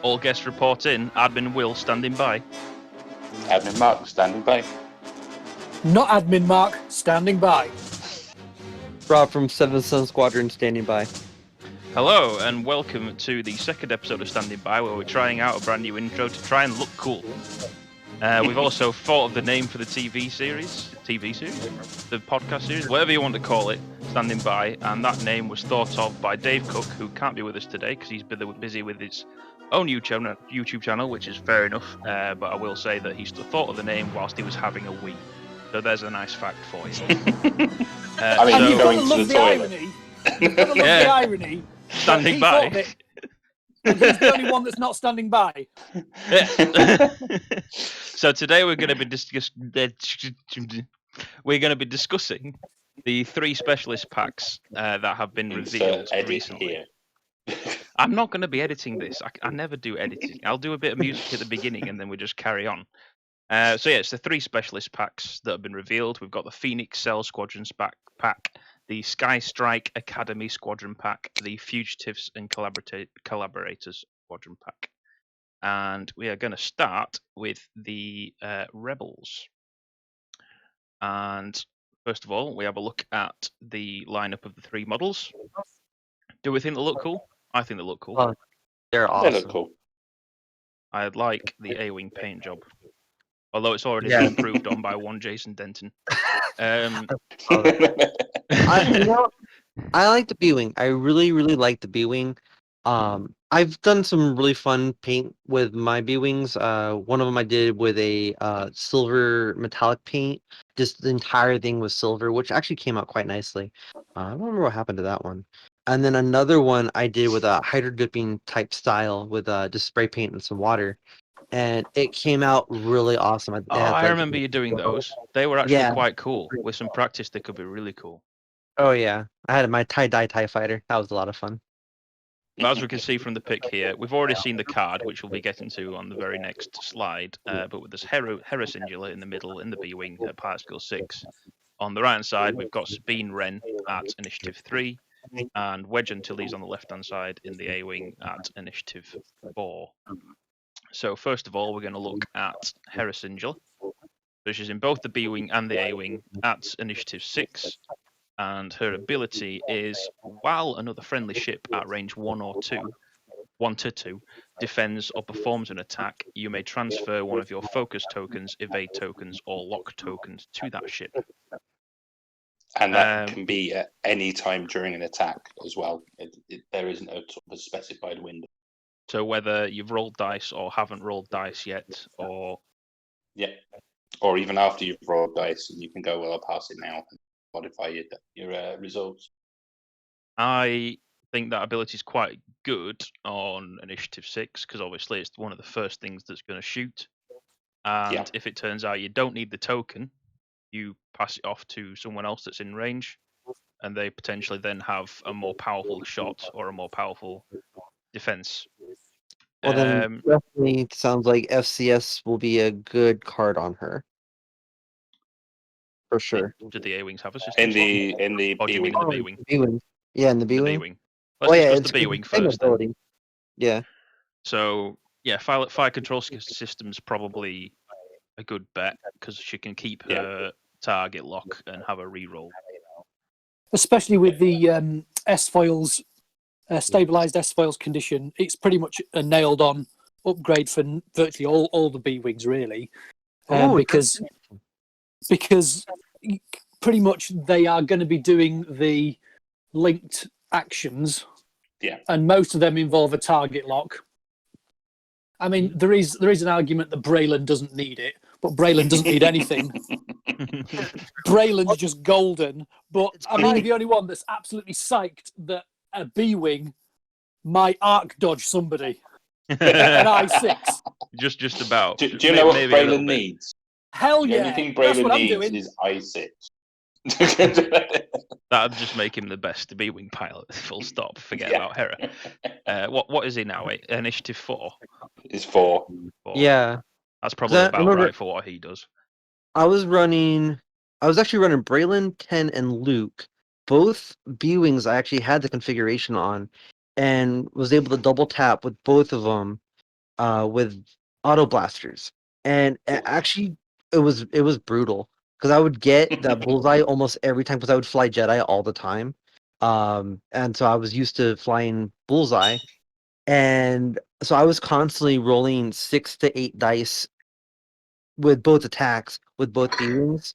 All guests report in. Admin Will standing by. Admin Mark standing by. Not Admin Mark, standing by. Rob from 7th Sun Squadron standing by. Hello, and welcome to the second episode of Standing By, where we're trying out a brand new intro to try and look cool. We've also thought of the name for the TV series, the podcast series, whatever you want to call it, Standing By, and that name was thought of by Dave Cook, who can't be with us today because he's busy with his own YouTube channel, which is fair enough, but I will say that he thought of the name whilst he was having a wee. So there's a nice fact for you. I mean, And you've got going to to love the the toilet. irony. You've got to love the irony. Standing He by. thought of it, and he's the only one that's not standing by. Yeah. So today we're going to be discussing the 3 specialist packs that have been revealed edit recently. here. I'm not going to be editing this. I never do editing. I'll do a bit of music at the beginning and then we just carry on. So yeah, it's the 3 specialist packs that have been revealed. We've got the Phoenix Cell Squadrons pack, the Sky Strike Academy Squadron pack, the Fugitives and Collaborators Squadron pack. And we are going to start with the Rebels. And first of all, we have a look at the lineup of the 3 models. Do we think they look cool? I think they look cool. Oh, they're awesome. They look cool. I like the A-Wing paint job. Although it's already Yeah. been improved on by one Jason Denton. I like the B-Wing. I really like the B-Wing. I've done some really fun paint with my B-Wings. One of them I did with a silver metallic paint. Just the entire thing was silver, which actually came out quite nicely. I don't remember what happened to that one. And then another one I did with a hydro dipping type style with just spray paint and some water. And it came out really awesome. It had, I like, remember you doing those. They were actually Yeah. quite cool. With some practice, they could be really cool. Oh yeah, I had my tie-dye TIE fighter. That was a lot of fun. But as we can see from the pic here, we've already seen the card, which we'll be getting to on the very next slide. But with this Hadrassian in the middle in the B-Wing at Particle 6. On the right-hand side, we've got Sabine Wren at Initiative 3, and Wedge Antilles on the left-hand side in the A-Wing at Initiative 4. So first of all, we're going to look at Hadrassian, which is in both the B-Wing and the A-Wing at Initiative 6. And her ability is, while another friendly ship at range 1 to 2, defends or performs an attack, you may transfer one of your focus tokens, evade tokens, or lock tokens to that ship. And that can be at any time during an attack as well. There isn't a sort of a specified window. So whether you've rolled dice or haven't rolled dice yet, or even after you've rolled dice, and you can go, well, I'll pass it now and modify your results. I think that ability is quite good on Initiative 6, because obviously it's one of the first things that's going to shoot. And if it turns out you don't need the token, you pass it off to someone else that's in range, and they potentially then have a more powerful shot or a more powerful defense. Well, then definitely sounds like FCS will be a good card on her. For sure. Did the A-Wings have a system? In the Or do you mean B-Wing. in the B-Wing? B-Wing. Yeah, in the The B-Wing. B-Wing. Let's discuss the B-Wing first then. ability. Yeah. So, yeah, fire control system's probably a good bet, because she can keep her target lock and have a reroll. Especially with the S-Foils, stabilized S-Foils condition, it's pretty much a nailed-on upgrade for virtually all the B-Wings, really. Because pretty much they are going to be doing the linked actions, and most of them involve a target lock. I mean, there is an argument that Braylon doesn't need it, but Braylon doesn't need anything. Braylon's just golden, but I mean, the only one that's absolutely psyched that a B-Wing might arc dodge somebody. An I-6. Just about. Do you know what Braylon needs? Hell The yeah. only thing That's Braylon what I'm needs doing. is I-6. That'd just make him the best B-Wing pilot. Full stop. Forget about Hera. What is he now? Initiative 4. It's 4. Yeah. That's probably about right for what he does. I was actually running Braylon, Ken, and Luke. Both B-Wings I actually had the configuration on, and was able to double tap with both of them with auto blasters, and actually it was brutal because I would get that bullseye almost every time because I would fly Jedi all the time, and so I was used to flying bullseye, and so I was constantly rolling 6 to 8 dice with both attacks with both beams.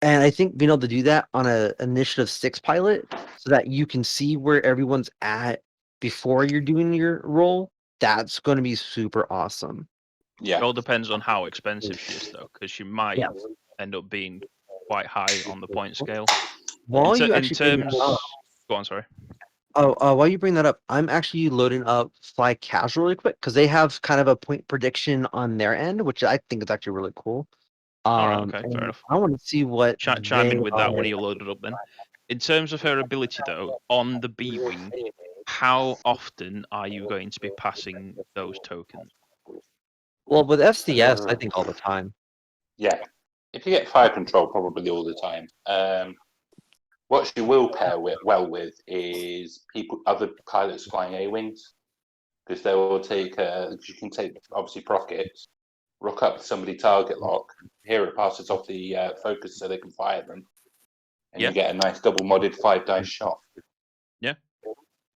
And I think being able to do that on a initiative 6 pilot so that you can see where everyone's at before you're doing your roll, that's going to be super awesome. Yeah. It all depends on how expensive she is, though, because she might end up being quite high on the point scale. While you in actually terms, go on, sorry. While you bring that up, I'm actually loading up Fly Casual really quick because they have kind of a point prediction on their end, which I think is actually really cool. All right, okay, fair enough. I want to see what chime in with that when you load it up then. In terms of her ability, though, on the B-Wing, how often are you going to be passing those tokens? Well, with FCS, I think all the time. Yeah. If you get fire control, probably all the time. What she will pair well with is other pilots flying A-Wings. Because they will take, you can take, obviously, prockets, rock up somebody target lock, here it passes off the focus so they can fire them. And you get a nice double modded 5 dice shot. Yeah.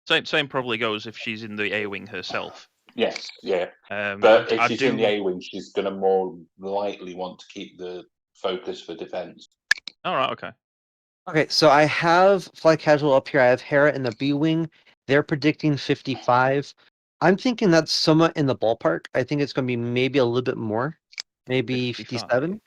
Same probably goes if she's in the A-Wing herself. Yes, yeah. But if she's in the A-Wing, she's going to more likely want to keep the focus for defense. All right, okay. Okay, so I have Fly Casual up here. I have Hera in the B-Wing. They're predicting 55. I'm thinking that's somewhat in the ballpark. I think it's going to be maybe a little bit more. Maybe 57.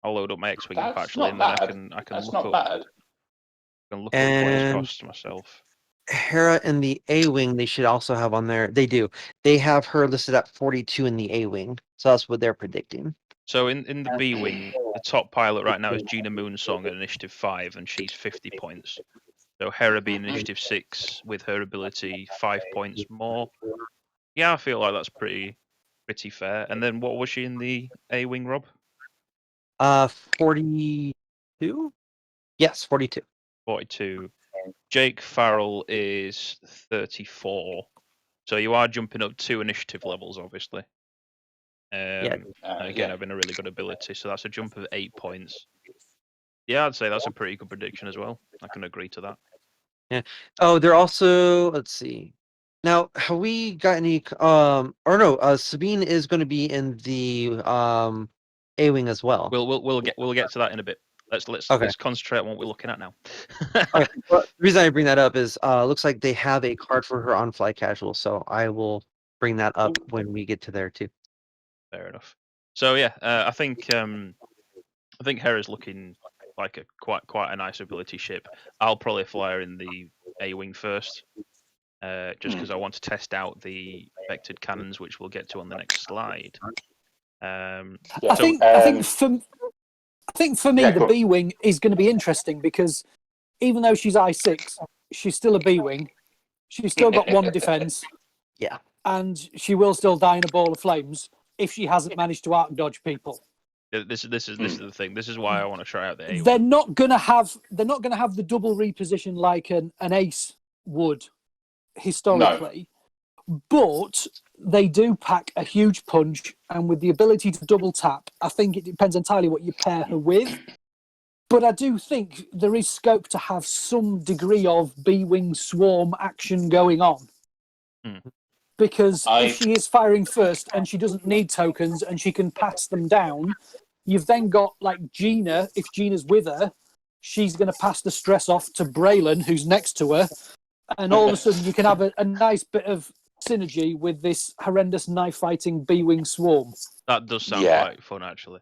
I'll load up my X-Wing actually, and then I can that's look not up. bad. I can look up what it's cost myself. Hera in the A-Wing, they should also have on there. They do. They have her listed at 42 in the A-Wing. So that's what they're predicting. So in the B-Wing, the top pilot right now is Gina Moonsong at Initiative 5, and she's 50 points. So Hera being Initiative 6 with her ability 5 points more. Yeah, I feel like that's pretty fair. And then what was she in the A-Wing, Rob? 42? Yes, 42. 42. Jake Farrell is 34. So you are jumping up 2 initiative levels, obviously. Again, having a really good ability. So that's a jump of 8 points. Yeah, I'd say that's a pretty good prediction as well. I can agree to that. Yeah. Oh, they're also, let's see. Now, have we got any Sabine is going to be in the A-Wing as well. We'll get to that in a bit. Let's concentrate on what we're looking at now. Okay. Well, the reason I bring that up is looks like they have a card for her on Fly Casual, so I will bring that up when we get to there too. Fair enough. So yeah, I think Hera's looking like a quite a nice ability ship. I'll probably fly her in the A-Wing first, just because I want to test out the vectored cannons, which we'll get to on the next slide. I think for me, the B-Wing is going to be interesting because even though she's I6, she's still a B-Wing. She's still got 1 defense. Yeah. And she will still die in a ball of flames if she hasn't managed to arc dodge people. This is the thing. This is why I want to try out the A-Wing. They're not gonna have the double reposition like an ace would historically. No. But they do pack a huge punch, and with the ability to double tap, I think it depends entirely what you pair her with. But I do think there is scope to have some degree of B-Wing swarm action going on. Because if she is firing first and she doesn't need tokens and she can pass them down, you've then got like Gina, if Gina's with her, she's going to pass the stress off to Braylon, who's next to her. And all of a sudden you can have a nice bit of synergy with this horrendous knife-fighting B-Wing swarm. That does sound quite fun, actually.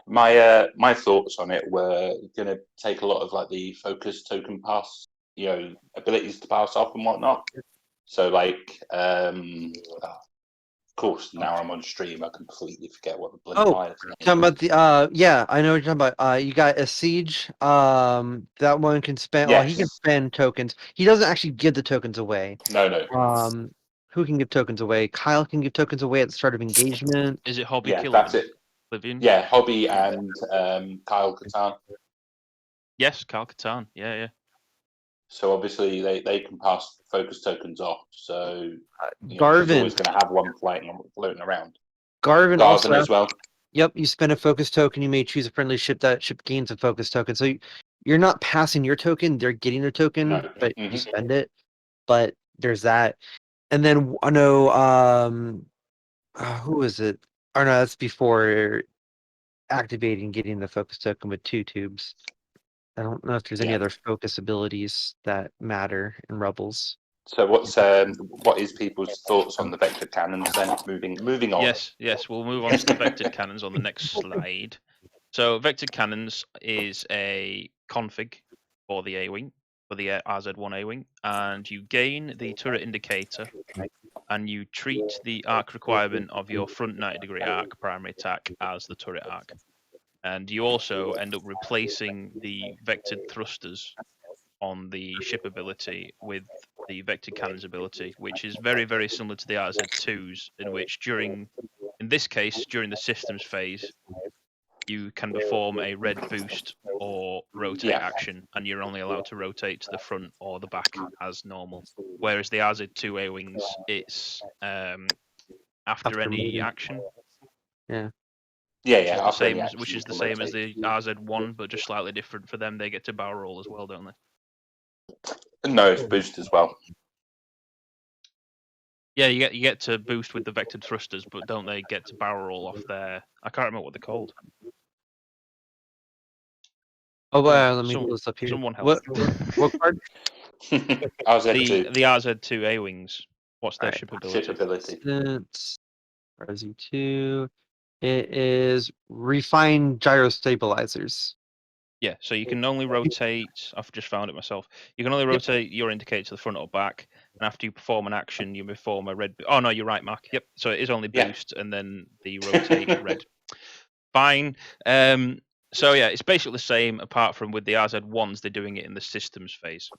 My thoughts on it were going to take a lot of like the focus token pass, abilities to pass off and whatnot. So like, of course, now I'm on stream, I completely forget what the bloody pilot's name is. Talking about the I know what you're talking about. You got a siege. That one can spend. Yes. Well, he can spend tokens. He doesn't actually give the tokens away. No. Who can give tokens away? Kyle can give tokens away at the start of engagement. Is it Hobby? Yeah, that's it. Livian? Yeah, Hobby and Kyle Katarn. Yes, Kyle Katarn. Yeah. So obviously they can pass focus tokens off. So Garvin he's always going to have one floating around. Garvin also as well. Yep, you spend a focus token. You may choose a friendly ship. That ship gains a focus token. So you're not passing your token; they're getting their token, but you spend it. But there's that, and then I know who is it? Or no, that's before activating, getting the focus token with 2 tubes. I don't know if there's any other focus abilities that matter in Rebels. So what is people's thoughts on the vector cannons then? Moving on. Yes, we'll move on to the vectored cannons on the next slide. So vectored cannons is a config for the A-wing, for the RZ-1 A-wing, and you gain the turret indicator, and you treat the arc requirement of your front 90-degree arc primary attack as the turret arc. And you also end up replacing the vectored thrusters on the ship ability with the vectored cannons ability, which is very, very similar to the RZ2s, in which in this case, during the systems phase, you can perform a red boost or rotate action, and you're only allowed to rotate to the front or the back as normal. Whereas the RZ2 A-wings, it's after any action. Yeah. Which is the same as the RZ1, but just slightly different for them. They get to barrel roll as well, don't they? No, it's boost as well. Yeah, you get to boost with the vectored thrusters, but don't they get to barrel roll off their? I can't remember what they're called. Oh wow, let me pull this up here. Someone help. What card? RZ2. The RZ2 A-wings. What's their ship ability? RZ2. It is refined gyro stabilizers. Yeah, so you can only rotate. I've just found it myself. You can only rotate your indicator to the front or back, and after you perform an action, you perform a red. Oh no, you're right, Mark. Yep. So it is only boost, and then the rotate red. Fine. So yeah, it's basically the same, apart from with the RZ1s, they're doing it in the systems phase.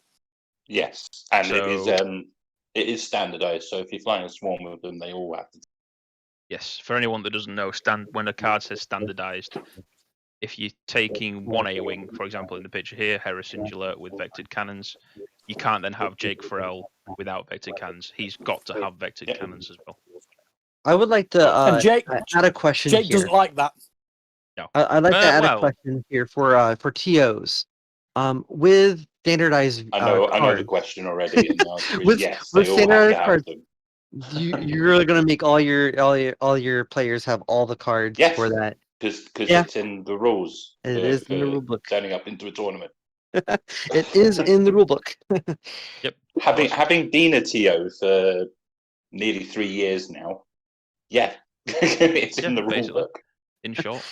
Yes, and it is standardized. So if you're flying a swarm of them, they all have to. Yes, for anyone that doesn't know, when a card says standardized, if you're taking one A-wing, for example, in the picture here, Hadrassian with vectored cannons, you can't then have Jake Farrell without vectored cannons. He's got to have vectored cannons as well. I would like to add a question. Jake doesn't like that. No. I'd like to add a question here for TOs. With standardized, I know the question already. And the answer is yes. With standardized cards, you're really going to make all your players have all the cards for that. Because it's in the rules. It is in the rule book. Turning up into a tournament. It is in the rule book. Yep. Having been a TO for nearly 3 years now, it's in the rule book. In short,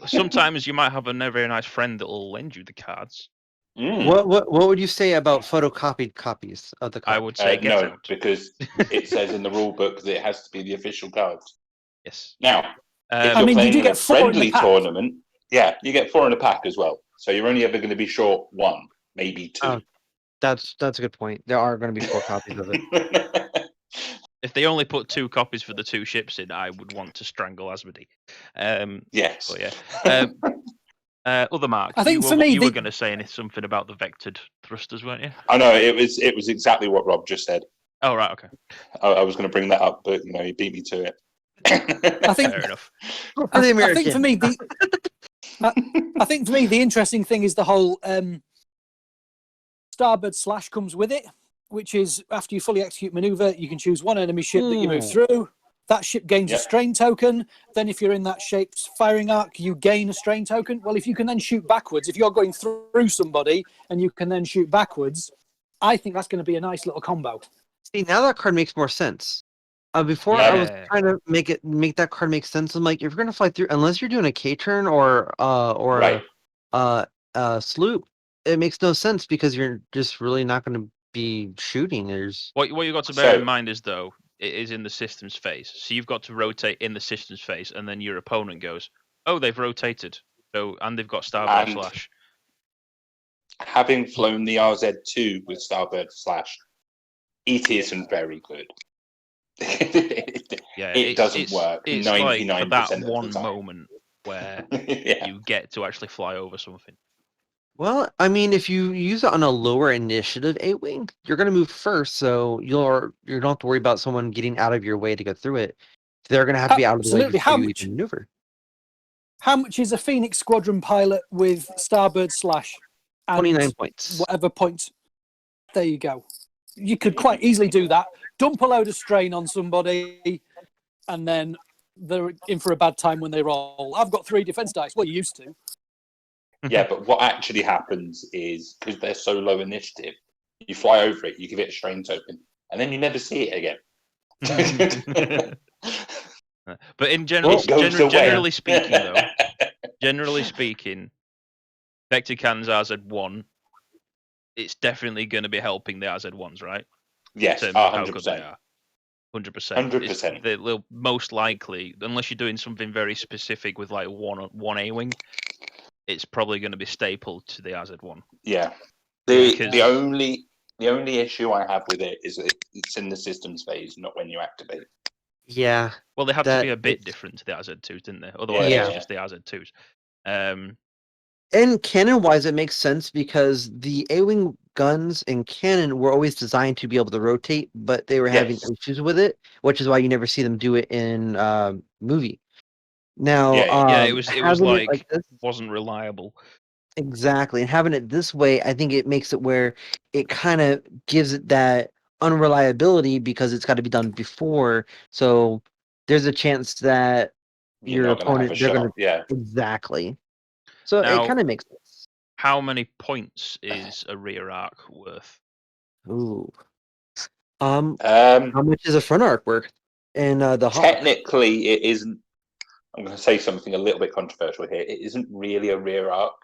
sometimes you might have a very nice friend that will lend you the cards. What would you say about photocopied copies of the cards? I would say no, because it says in the rule book that it has to be the official cards. Yes. Now, if you're playing you get a friendly tournament, you get 4 in a pack as well. So you're only ever going to be short 1, maybe 2. Oh, that's a good point. There are going to be 4 copies of it. If they only put 2 copies for the 2 ships in, I would want to strangle Asmodee. Yes. But yeah. Other Mark, I think you were going to say something about the vectored thrusters, weren't you? I know it was exactly what Rob just said. Oh right, okay. I was going to bring that up, but he beat me to it. I think fair enough. I think for me the interesting thing is the whole starboard slash comes with it, which is after you fully execute maneuver, you can choose one enemy ship that you move through. That ship gains a strain token. Then if you're in that shape's firing arc, you gain a strain token. Well, if you can then shoot backwards, if you're going through somebody and you can then shoot backwards, I think that's going to be a nice little combo. See, now that card makes more sense. Before I was trying to make that card make sense. I'm like, if you're going to fly through, unless you're doing a K-turn or a sloop, it makes no sense because you're just really not going to be shooting. What you got to bear in mind is though, it is in the systems phase, so you've got to rotate in the systems phase, and then your opponent goes, "Oh, they've rotated." So and they've got starboard slash. Having flown the RZ2 with starboard slash, it isn't very good. It doesn't work. It's 99% like for that of the one time. moment where you get to actually fly over something. Well, I mean, if you use it on a lower initiative A-wing, you're going to move first, so you don't have to worry about someone getting out of your way to go through it. They're going to have to be out of the way Absolutely. before you even maneuver. How much is a Phoenix Squadron pilot with Starbird Slash? And 29 points. Whatever points. There you go. You could quite easily do that. Dump a load of strain on somebody, and then they're in for a bad time when they roll. I've got 3 defense dice. Well, you used to. Yeah, but what actually happens is, because they're so low initiative, you fly over it, you give it a strain token, and then you never see it again. But in general, generally speaking, though, Vector-Can's RZ1, it's definitely going to be helping the RZ1s, right? Yes, 100%. 100%. They'll most likely, unless you're doing something very specific with like one A-wing, it's probably going to be stapled to the RZ1. Yeah. The only issue I have with it is that it's in the systems phase, not when you activate. Yeah. Well, they have to be a bit different to the RZ2s, didn't they? Otherwise, it's just the RZ2s. And canon-wise, it makes sense because the A-wing guns in canon were always designed to be able to rotate, but they were having issues with it, which is why you never see them do it in movie. Now, it was like this wasn't reliable. Exactly, and having it this way, I think it makes it where it kind of gives it that unreliability because it's got to be done before. So there's a chance that your opponent they're going to exactly. So now, it kind of makes sense. How many points is a rear arc worth? Ooh. How much is a front arc worth? And the technically, it isn't. I'm going to say something a little bit controversial here. It isn't really a rear arc.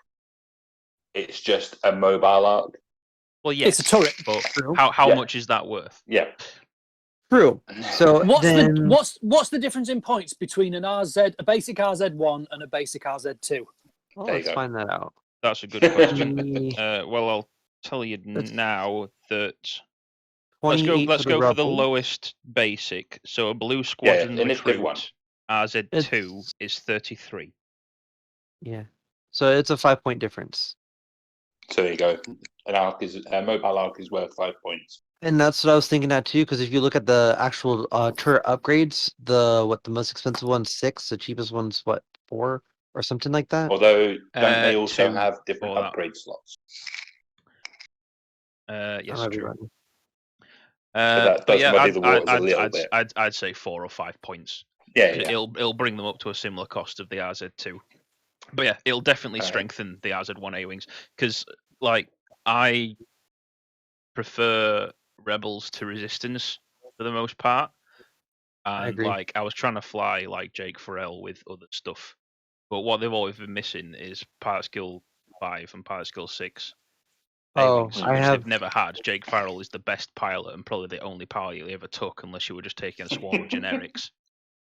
It's just a mobile arc. Well, yes, it's a turret. But how much is that worth? Yeah. True. So what's the difference in points between a basic RZ1 and a basic RZ2? Well, let's find that out. That's a good question. Well, I'll tell you now that let's go for the lowest basic. So a blue squadron recruit RZ2 is 33. Yeah. So it's a 5-point difference. So there you go. A mobile arc is worth 5 points. And that's what I was thinking at too, because if you look at the actual turret upgrades, the most expensive one's 6, the cheapest one's 4 or something like that. Although don't they also have different upgrade slots? Yes, true. That does muddy the waters a little bit. I'd say 4 or 5 points. Yeah. It'll bring them up to a similar cost of the RZ2. But yeah, it'll definitely strengthen the RZ1 A-wings because, like, I prefer Rebels to Resistance for the most part, and I was trying to fly like Jake Farrell with other stuff, but what they've always been missing is Pilot Skill 5 and Pilot Skill 6. A-wings, which they've never had. Jake Farrell is the best pilot and probably the only pilot he ever took, unless you were just taking a swarm of generics.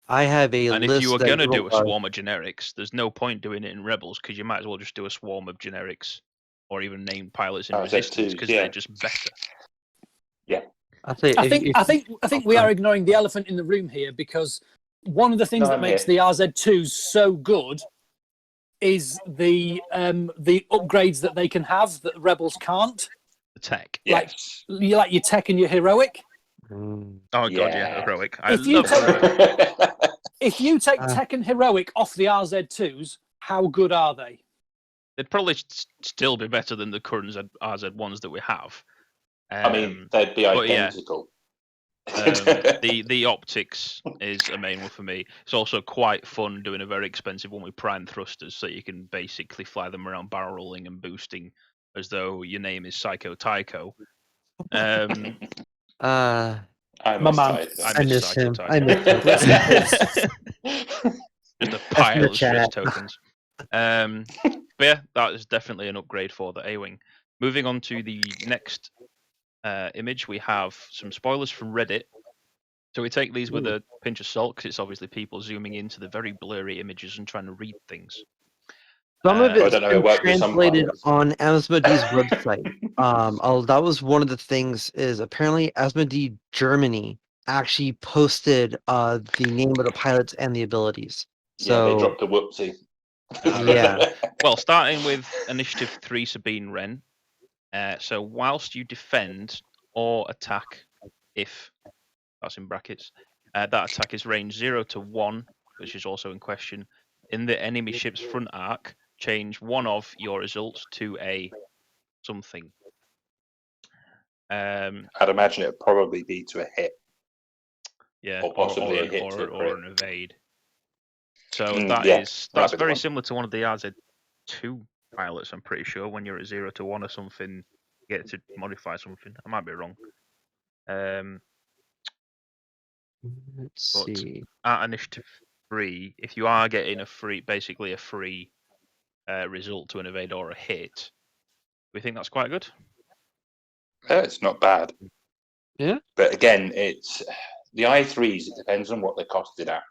I have a and list if you were going to do a swarm of generics, there's no point doing it in Rebels because you might as well just do a swarm of generics or even named pilots in Resistance because they're just better. Yeah, I think we are ignoring the elephant in the room here because one of the things that makes the RZ2s so good is the upgrades that they can have that the Rebels can't. The tech, like your tech and your heroic. Oh god, yeah, heroic. If you take tech and heroic off the RZ2s, how good are they? They'd probably still be better than the current RZ1s that we have. I mean, they'd be identical. The optics is a main one for me. It's also quite fun doing a very expensive one with prime thrusters, so you can basically fly them around barrel rolling and boosting as though your name is Psycho Tycho. My man. I miss him. Just a pile of stress tokens. But yeah, that is definitely an upgrade for the A-Wing. Moving on to the next image, we have some spoilers from Reddit. So we take these with a pinch of salt because it's obviously people zooming into the very blurry images and trying to read things. Some of it's been translated on Asmodee's website. That was one of the things is apparently Asmodee Germany actually posted the name of the pilots and the abilities. So they dropped a whoopsie. Yeah. Well, starting with Initiative 3 Sabine Wren. So whilst you defend or attack, if that's in brackets, that attack is range 0 to 1, which is also in question, in the enemy ship's front arc, change one of your results to a something. I'd imagine it'd probably be to a hit. Yeah, or possibly a hit or an evade. So that's very similar to one of the RZ2 pilots, I'm pretty sure. When you're at 0 to 1 or something, you get to modify something. I might be wrong. Let's see. At Initiative 3, if you are getting basically a free result to an evade or a hit, we think that's quite good. It's not bad. Yeah. But again, it's the I3s. It depends on what they're costed at.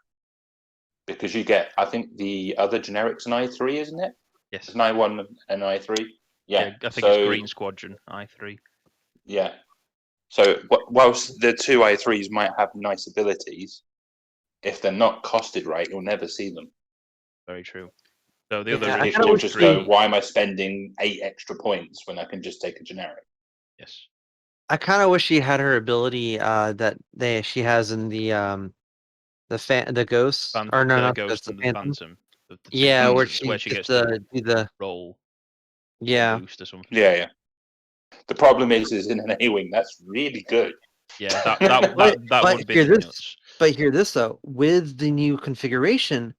Because you get, I think the other generic's an I3, isn't it? Yes. It's an I1 and I3. Yeah. I think it's Green Squadron I3. Yeah. So whilst the two I3s might have nice abilities, if they're not costed right, you'll never see them. Very true. So the other if you'll just go, why am I spending 8 extra points when I can just take a generic? Yes. I kind of wish she had her ability that she has in the ghosts the ghost, and the phantom. Yeah, where she gets to do the roll. Yeah. Boost or something. Yeah. The problem is in an A-wing that's really good. Yeah, that would be nuts. But hear this though, with the new configuration,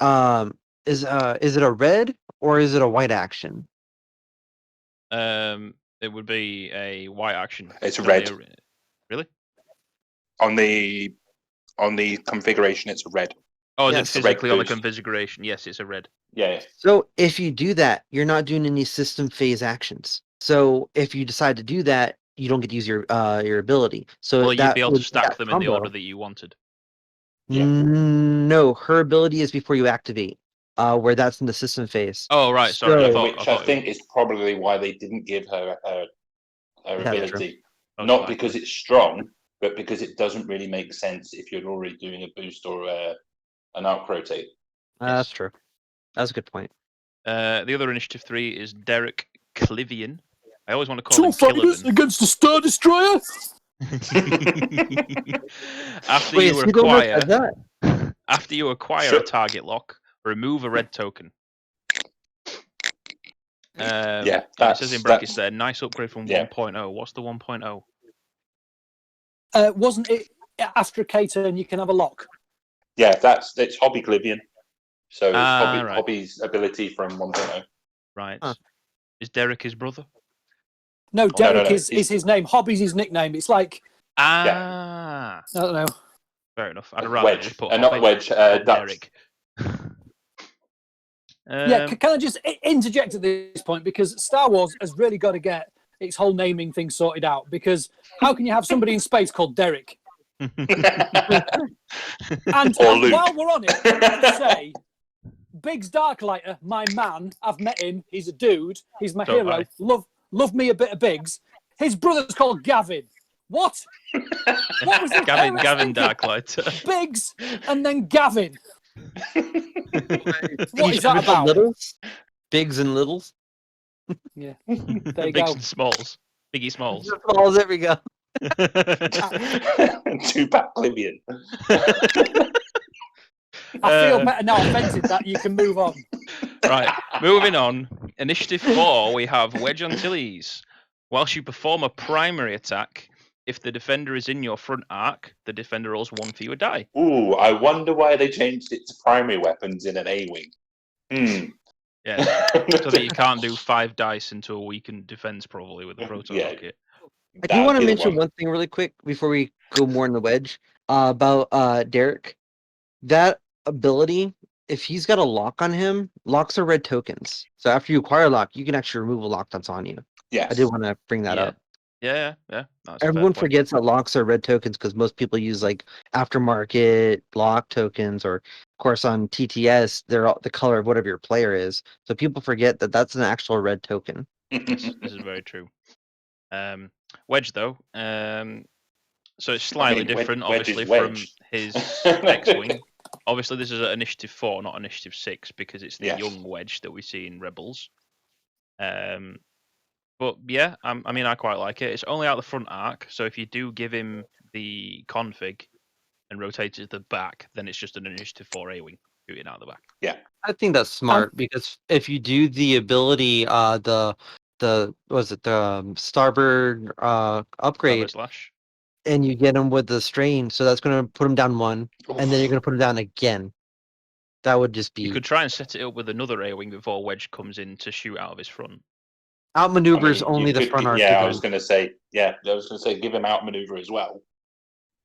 is it a red or is it a white action? It would be a white action. It's red. Really? On the configuration, it's a red. Oh, is it physically on the configuration? Yes, it's a red. Yeah. So if you do that, you're not doing any system phase actions. So if you decide to do that, you don't get to use your ability. So you'd be able to stack them in the order that you wanted. Yeah. No, her ability is before you activate, where that's in the system phase. Oh, right. Sorry. I think is probably why they didn't give her her ability. Not because it's strong, but because it doesn't really make sense if you're already doing a boost or an arc rotate. That's true. That's a good point. The other Initiative 3 is Derek Clivian. I always want to call him Two fighters against a Star Destroyer? After you acquire a target lock, remove a red token. It says in brackets there, nice upgrade from 1.0. What's the 1.0? Wasn't it after a K-turn you can have a lock? Yeah, it's Hobby Clivian. So it's Hobby's ability from 1.0. Right. Huh. Is Derek his brother? No, Derek is his name. Hobby's his nickname. It's like... I don't know. Fair enough. I'd rather Wedge. just put not Wedge, Derek. Can I just interject at this point? Because Star Wars has really got to get its whole naming thing sorted out. Because how can you have somebody in space called Derek? And while we're on it, I have to say, Biggs Darklighter, my man, I've met him. He's a dude. He's my hero. Love me a bit of Biggs. His brother's called Gavin. What? What was Gavin Darklighter. Biggs and then Gavin. What is that about? Littles? Bigs and littles? Yeah. There you Bigs go. and smalls. Biggie Smalls. Smalls, there we go. Tupac Clivian. I feel now offended that you can move on. Right, moving on. Initiative 4, we have Wedge Antilles. Whilst you perform a primary attack, if the defender is in your front arc, the defender rolls 1 for you a die. Ooh, I wonder why they changed it to primary weapons in an A-wing. Yeah, so that you can't do 5 dice into a weakened defense probably with the proton rocket. I do want to mention one thing really quick before we go more in the Wedge about Derek. That ability, if he's got a lock on him, locks are red tokens. So after you acquire a lock, you can actually remove a lock that's on you. Yes. I did want to bring that up. Yeah. Everyone forgets that locks are red tokens because most people use like aftermarket lock tokens, or of course on TTS, they're all the color of whatever your player is. So people forget that that's an actual red token. This is very true. Wedge though, so it's slightly different, obviously, from his X-wing. obviously this is at Initiative 4, not Initiative 6, because it's the young Wedge that we see in Rebels. But yeah, I mean, I quite like it. It's only out the front arc, so if you do give him the config and rotate it to the back, then it's just an Initiative 4 A-Wing shooting out the back. Yeah. I think that's smart because if you do the ability, the Starboard upgrade, Slash. and you get him with the strain, so that's going to put him down 1, and then you're going to put him down again. That would just be. You could try and set it up with another A-Wing before Wedge comes in to shoot out of his front. Outmaneuvers only the front arc. Yeah, I was going to say, give him outmaneuver as well,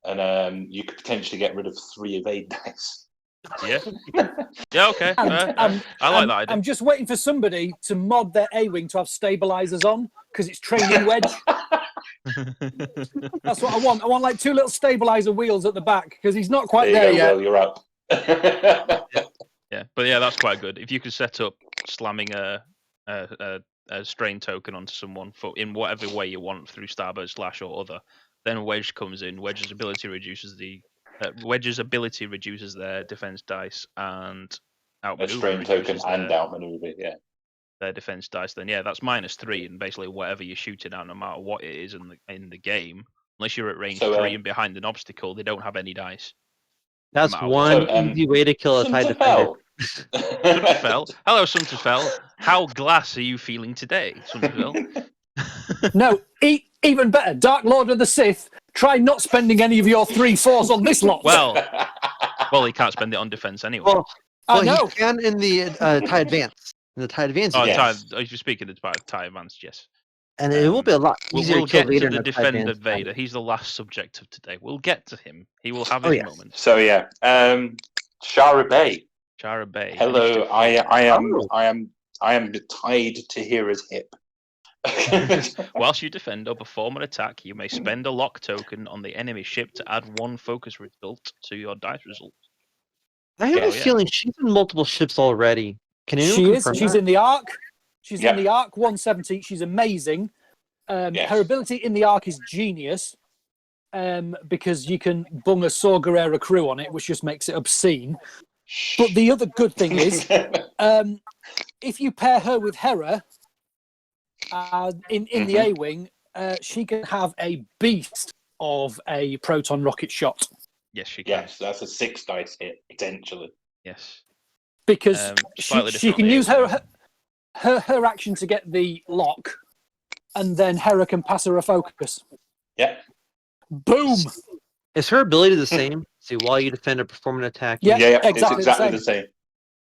and you could potentially get rid of 3 evade dice. Yeah. Yeah. Okay. I like that idea. I'm just waiting for somebody to mod their A-Wing to have stabilizers on because it's training Wedge. That's what I want. I want like 2 little stabilizer wheels at the back because he's not quite there yet. Well, you're up. Yeah, but yeah, that's quite good. If you could set up slamming a strain token onto someone in whatever way you want through Starboard Slash or other, then Wedge comes in. Wedge's ability reduces their defense dice and outmaneuver. A strain token and outmaneuver, yeah. Their defense dice, then yeah, that's -3, and basically whatever you're shooting at, no matter what it is in the game, unless you're at range 3 and behind an obstacle, they don't have any dice. That's one easy way to kill a TIE defender. Sunterfell. Hello, Sunterfell. How glass are you feeling today, Sunterfell? No, even better. Dark Lord of the Sith, try not spending any of your 3/4s on this lot. Well, he can't spend it on defense anyway. Well, I know. He can in the TIE Advance. In the TIE Advance. Oh, yes. you're speaking about TIE Advance, yes. And it will be a lot easier we'll to kill get Vader to the in defender Vader. He's the last subject of today. We'll get to him. He will have his moment. So yeah, Shara Bey. Shara Bey. Hello, I am tied to Hera's hip. Whilst you defend or perform an attack, you may spend a lock token on the enemy ship to add 1 focus result to your dice result. I have a feeling she's in multiple ships already. Can you confirm She's that? in the Arc. She's in the Arc 170. She's amazing. Her ability in the Arc is genius because you can bung a Saw Gerrera crew on it, which just makes it obscene. But the other good thing is, if you pair her with Hera in the A-Wing, she can have a beast of a proton rocket shot. Yes, she can. Yes, that's a 6 dice hit, potentially. Yes. Because she can use her action to get the lock, and then Hera can pass her a focus. Yeah. Boom! Is her ability the same? See, while you defend or perform an attack. Yeah, it's exactly the same.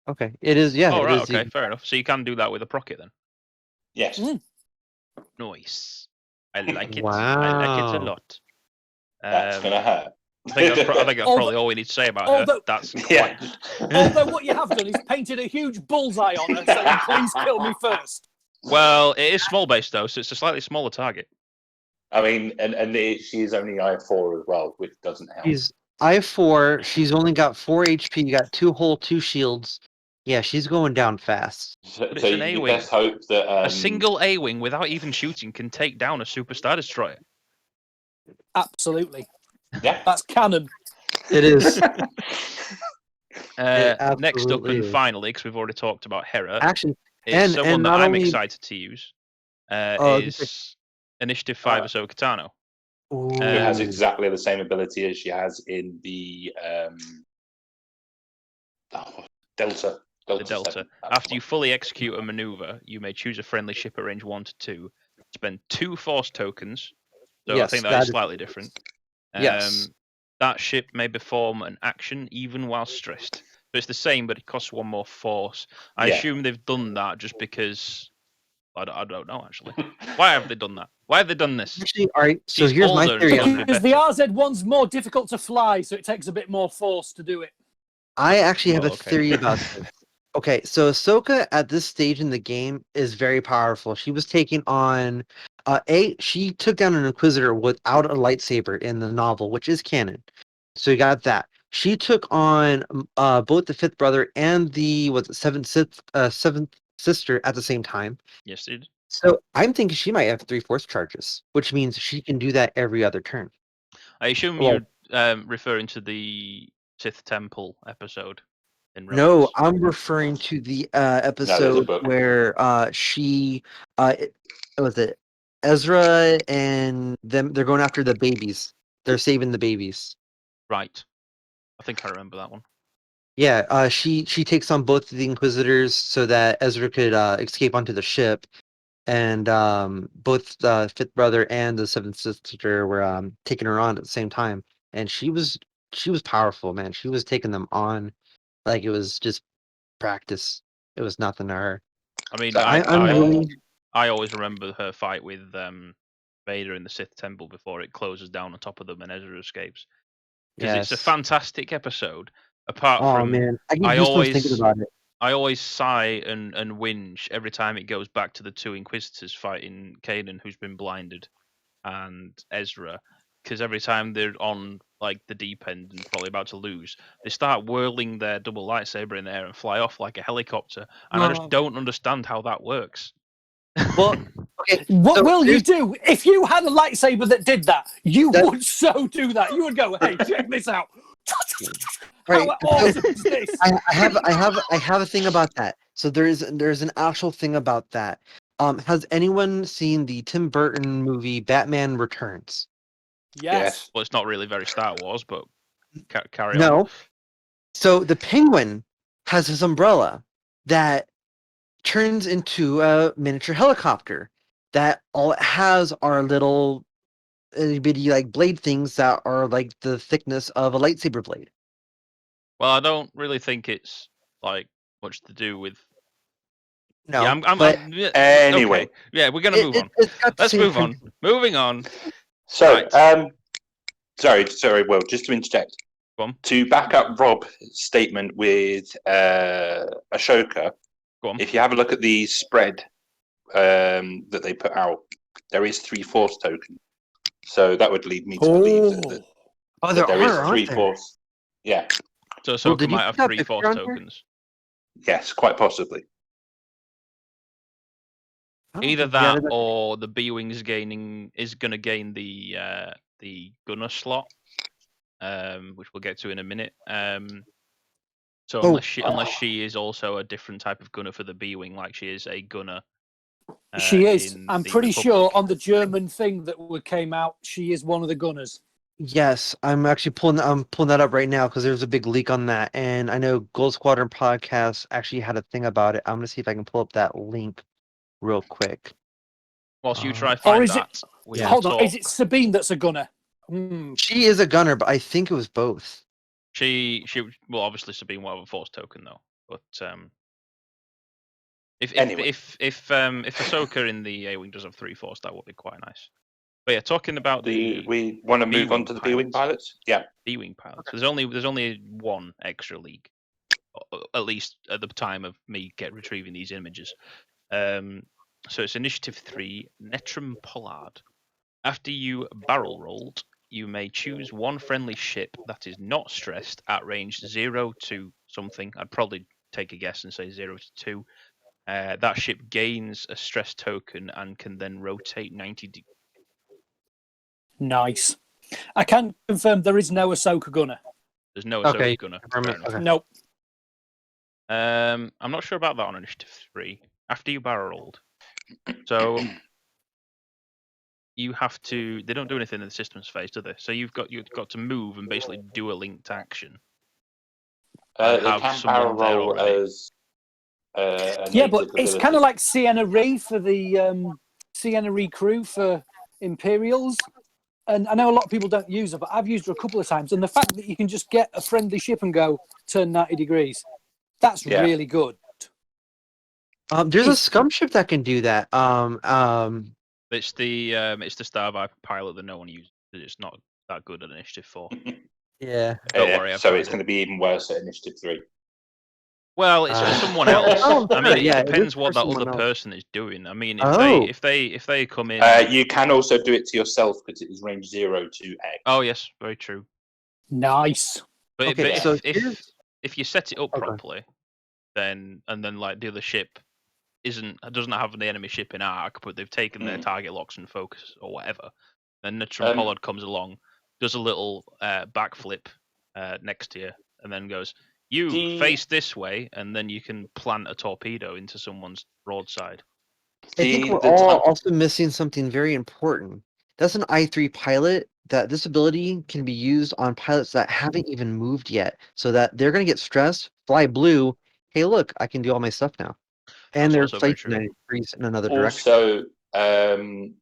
Okay, it is. Yeah. Oh, right. Okay, fair enough. So you can do that with a procket then. Yes. Nice. I like it. Wow. I like it a lot. That's gonna hurt. I think that's probably all we need to say about her. That's quite good. Although what you have done is painted a huge bullseye on her, saying, "Please kill me first." Well, it is small base though, so it's a slightly smaller target. I mean, and she's only I4 as well, which doesn't help. She's I4. She's only got 4 HP. You got 2 hull, 2 shields. Yeah, she's going down fast. So you best hope that a single A-Wing without even shooting can take down a Super Star Destroyer. Absolutely. Yeah, that's canon. It is. Next up and finally, because we've already talked about Hera, actually, is someone that I'm excited to use. Is Initiative 5 Ahsoka Tano. Who has exactly the same ability as she has in the Delta. The Delta. After you fully execute a maneuver, you may choose a friendly ship at range 1 to 2. Spend 2 Force tokens. So I think that is slightly different. Yes. That ship may perform an action even while stressed. So it's the same, but it costs 1 more Force. I assume they've done that just because... I don't know, actually. Why have they done that? Why have they done this? Actually, all right, so here's my theory. Because the RZ-1's more difficult to fly, so it takes a bit more Force to do it. I actually have a theory about this. Okay, so Ahsoka at this stage in the game is very powerful. She was taking on... she took down an Inquisitor without a lightsaber in the novel, which is canon. So you got that. She took on both the 5th brother and the 7th sister at the same time. Yes, dude. So I'm thinking she might have 3 Force charges, which means she can do that every other turn. I assume you're referring to the Sith Temple episode in No, Rebels? I'm referring to the there's a episode book. where she what was it? Ezra and them they're going after the babies. They're saving the babies. Right. I think I remember that one. Yeah, she takes on both of the Inquisitors so that Ezra could escape onto the ship, and both the fifth brother and the seventh sister were taking her on at the same time, and she was powerful, man. She was taking them on like it was just practice. It was nothing to her. I mean, So I always remember her fight with Vader in the Sith Temple before it closes down on top of them and Ezra escapes. Because it's a fantastic episode. Apart from, man, I get I goosebumps thinking always, about it. I always sigh and whinge every time it goes back to the two Inquisitors fighting Kanan, who's been blinded, and Ezra. Because every time they're on like the deep end and probably about to lose, they start whirling their double lightsaber in the air and fly off like a helicopter. And I just don't understand how that works. Well, okay. What so will you here's- do if you had a lightsaber that did that? You would so do that. You would go, "Hey, check this out! Right, How awesome is this?" I have a thing about that. So there's an actual thing about that. Has anyone seen the Tim Burton movie Batman Returns? Yes. Well, it's not really very Star Wars, but carry on. No. So the Penguin has his umbrella that turns into a miniature helicopter. That all it has are little itty bitty like blade things that are like the thickness of a lightsaber blade. Well, I don't really think it's like much to do with. No, Yeah, but yeah, Anyway. okay. Yeah, we're gonna move on. it's got the Let's same move on. principle. Moving on. So, Right. sorry, Will, just to interject. Go on. To back up Rob's statement with Ashoka, Go on. if you have a look at the spread that they put out, there is 3 Force token. So that would lead me to believe that there is 3 Force. Yeah. So Ahsoka did you might have put that 3 picture Force on here? tokens. Yes, quite possibly. Either that or the B-wing is going to gain the gunner slot, which we'll get to in a minute. So unless she is also a different type of gunner for the B-wing, like she is a gunner. She is. I'm the pretty Republic. sure on the German thing that came out, she is one of the gunners. Yes, I'm actually pulling that up right now because there's a big leak on that, and I know Gold Squadron podcast actually had a thing about it. I'm gonna see if I can pull up that link real quick. Whilst you try Or find is that, it? Hold on. Is it Sabine that's a gunner? She is a gunner, but I think it was both. She well, obviously Sabine will have a Force token though, but if Ahsoka in the A-wing does have 3 Force, that would be quite nice. But yeah, talking about we want to move on to the B-wing pilots. Yeah, B-wing pilots. Okay. There's only one extra league, at least at the time of me retrieving these images. So it's Initiative 3, Netram Pollard. After you barrel rolled, you may choose one friendly ship that is not stressed at range 0 to something. I'd probably take a guess and say 0 to 2. That ship gains a stress token and can then rotate 90 degrees. Nice. I can confirm there is no Ahsoka gunner. There's no Ahsoka gunner. Okay. Nope. I'm not sure about that on Initiative 3. After you barrel rolled. So you have to. They don't do anything in the systems phase, do they? So you've got to move and basically do a linked action. they can barrel roll as. Yeah, but it's kind of like Sienna Ree for the Sienna Ree crew for Imperials. And I know a lot of people don't use her, but I've used her a couple of times. And the fact that you can just get a friendly ship and go turn 90 degrees, that's really good. There's a scum ship that can do that. It's the Starbuck pilot that no one uses. It's not that good at Initiative 4. Yeah. Don't worry. So it's going to be even worse at Initiative 3. Well, it's for someone else. I mean, yeah, it depends what that other person is doing. I mean, if they come in, you can also do it to yourself because it is range 0 to X. Oh yes, very true. Nice. But, okay, but if you set it up properly, then like the other ship doesn't have the enemy ship in arc, but they've taken their target locks and focus or whatever. Then Netram Pollard comes along, does a little backflip next to you, and then goes, "You face this way," and then you can plant a torpedo into someone's broadside. I think we're all also missing something very important. That's an I3 pilot. That this ability can be used on pilots that haven't even moved yet, so that they're going to get stressed, fly blue. Hey, look, I can do all my stuff now, and they're facing 90 degrees in another direction. Also,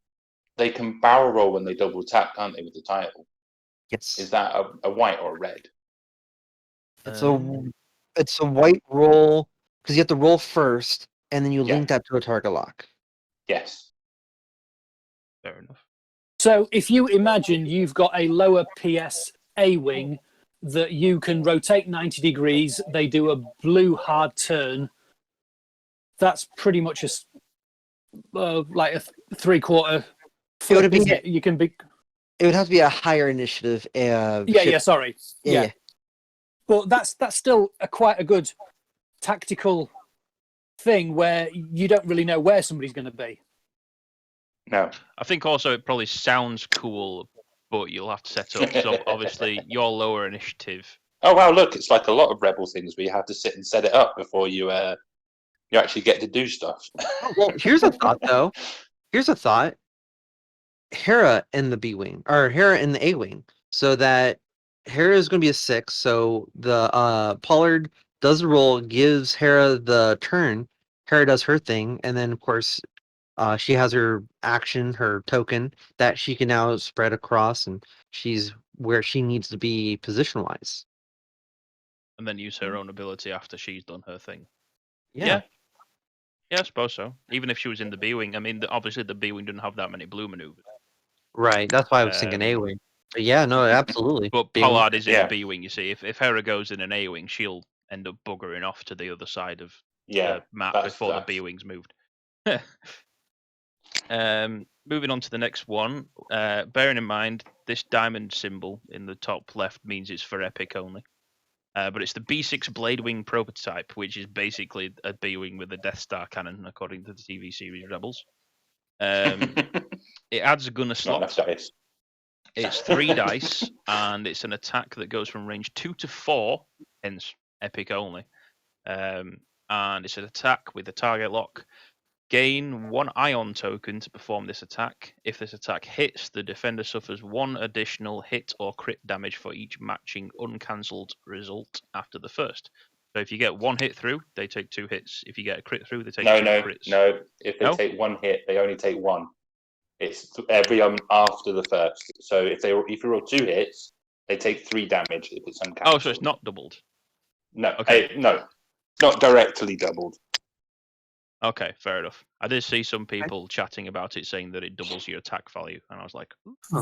they can barrel roll when they double tap, can't they, with the title? Yes. Is that a white or a red? It's a white roll because you have to roll first, and then you link that to a target lock. Yes. Fair enough. So if you imagine you've got a lower PS A-wing that you can rotate 90 degrees, they do a blue hard turn, that's pretty much like a three-quarter flip, isn't it? You can be... It would have to be a higher initiative. Sorry. Yeah. But that's still quite a good tactical thing where you don't really know where somebody's going to be. No. I think also it probably sounds cool, but you'll have to set up. So obviously, your lower initiative. Oh wow! Look, it's like a lot of Rebel things where you have to sit and set it up before you actually get to do stuff. Well, here's a thought though. Here's a thought. Hera in the B-wing, or Hera in the A-wing, so that Hera is going to be a 6. So the Pollard does the roll, gives Hera the turn. Hera does her thing, and then of course. She has her action, her token that she can now spread across, and she's where she needs to be position-wise. And then use her own ability after she's done her thing. Yeah, I suppose so. Even if she was in the B-wing, I mean, obviously the B-wing didn't have that many blue maneuvers. Right, that's why I was thinking A-wing. But yeah, no, absolutely. But Pollard is in a B-wing, you see. If Hera goes in an A-wing, she'll end up buggering off to the other side of the map before the B-wings moved. Moving on to the next one, bearing in mind this diamond symbol in the top left means it's for Epic only, but it's the B6 Blade Wing prototype, which is basically a B-wing with a Death Star cannon, according to the TV series Rebels. It adds a gunner slot. It's 3 dice, and it's an attack that goes from range 2 to 4, hence Epic only, and it's an attack with a target lock. Gain 1 ion token to perform this attack. If this attack hits, the defender suffers 1 additional hit or crit damage for each matching uncancelled result after the first. So if you get 1 hit through, they take 2 hits. If you get a crit through, they take 2 crits. No. If they take 1 hit, they only take 1. It's every after the first. So if you roll 2 hits, they take 3 damage if it's uncancelled. Oh, so it's not doubled? No. Okay. No. Not directly doubled. Okay, fair enough. I did see some people chatting about it, saying that it doubles your attack value, and I was like,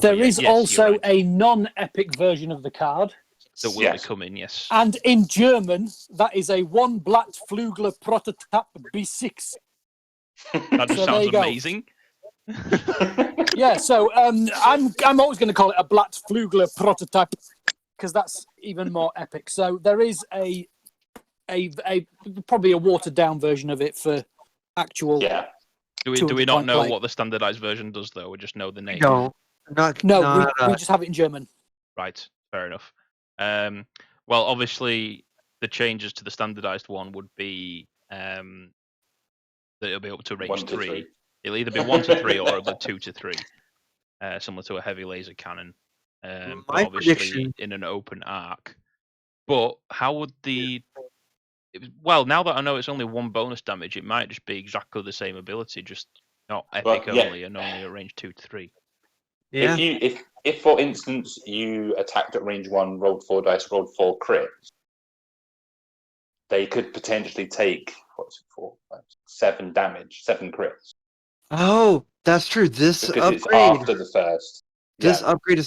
there is also a non-epic version of the card that will be coming. Yes, and in German, that is a 1 Blatt Flügler Prototype B6. That just sounds amazing. Yeah, so I'm always going to call it a Blatt Flügler Prototype because that's even more epic. So there is a probably a watered down version of it for actual. Yeah. Do we not know what the standardized version does though? We just know the name. No, we just have it in German. Right, fair enough. Well, obviously the changes to the standardized one would be that it'll be up to range 3. It'll either be 1 to 3 or it'll be 2 to 3, similar to a heavy laser cannon. But obviously in an open arc. But how would well, now that I know it's only 1 bonus damage, it might just be exactly the same ability, just not epic only and only at range 2 to 3. Yeah. If for instance you attacked at range 1, rolled 4 dice, rolled 4 crits, they could potentially take 7 damage, 7 crits. Oh, that's true. This because upgrade it's after the first. This upgrade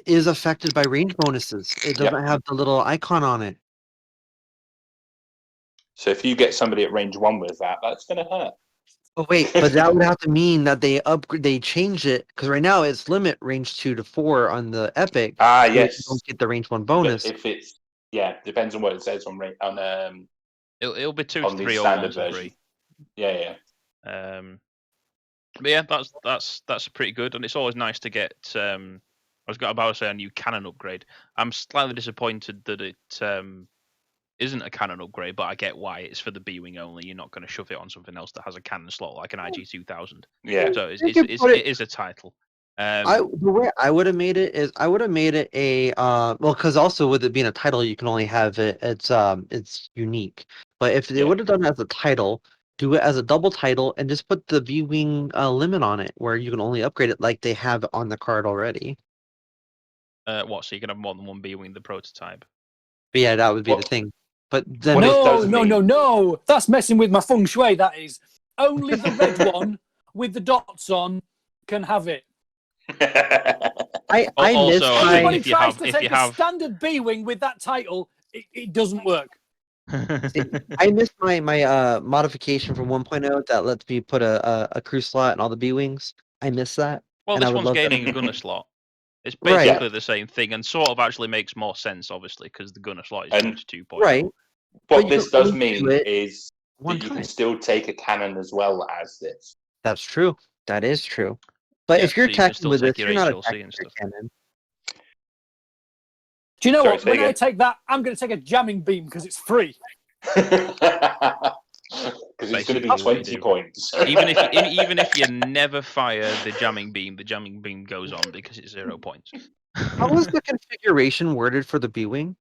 is affected by range bonuses. It doesn't have the little icon on it. So if you get somebody at range 1 with that, that's going to hurt. Oh wait, but that would have to mean that they changed it because right now it's limit range 2 to 4 on the epic. Ah, so yes. You don't get the range 1 bonus. But if it's depends on what it says on it'll be 2 to 3 or 1 to 3. Yeah. But yeah, that's pretty good, and it's always nice to get. I was about to say a new cannon upgrade. I'm slightly disappointed that it isn't a cannon upgrade, but I get why it's for the B-wing only. You're not going to shove it on something else that has a cannon slot like an IG-2000. Yeah. So it is a title. The way I would have made it is I would have made it a because also with it being a title, you can only have it. It's unique. But if they would have done it as a title, do it as a double title, and just put the V-wing limit on it, where you can only upgrade it like they have on the card already. What? So you can have more than one B-wing the prototype? But yeah, that would be the thing. But then no, that's messing with my feng shui. That is only the red one with the dots on can have it. I miss Anybody tries to take a standard B-wing with that title, it doesn't work. I missed my modification from 1.0 that lets me put a crew slot in all the B-wings. I miss that. Well, this one's gaining a gunner slot. It's basically the same thing, and sort of actually makes more sense, obviously, because the gunner slot is 2.0. Right. What this does mean is that you can still take a cannon as well as this. That's true. That is true. But if you're attacking with this, you're not attacking with a cannon. Do you know what? When I take that, I'm going to take a jamming beam because it's free. Because it's going to be 20 points. even if you never fire the jamming beam goes on because it's 0 points. How was the configuration worded for the B-wing?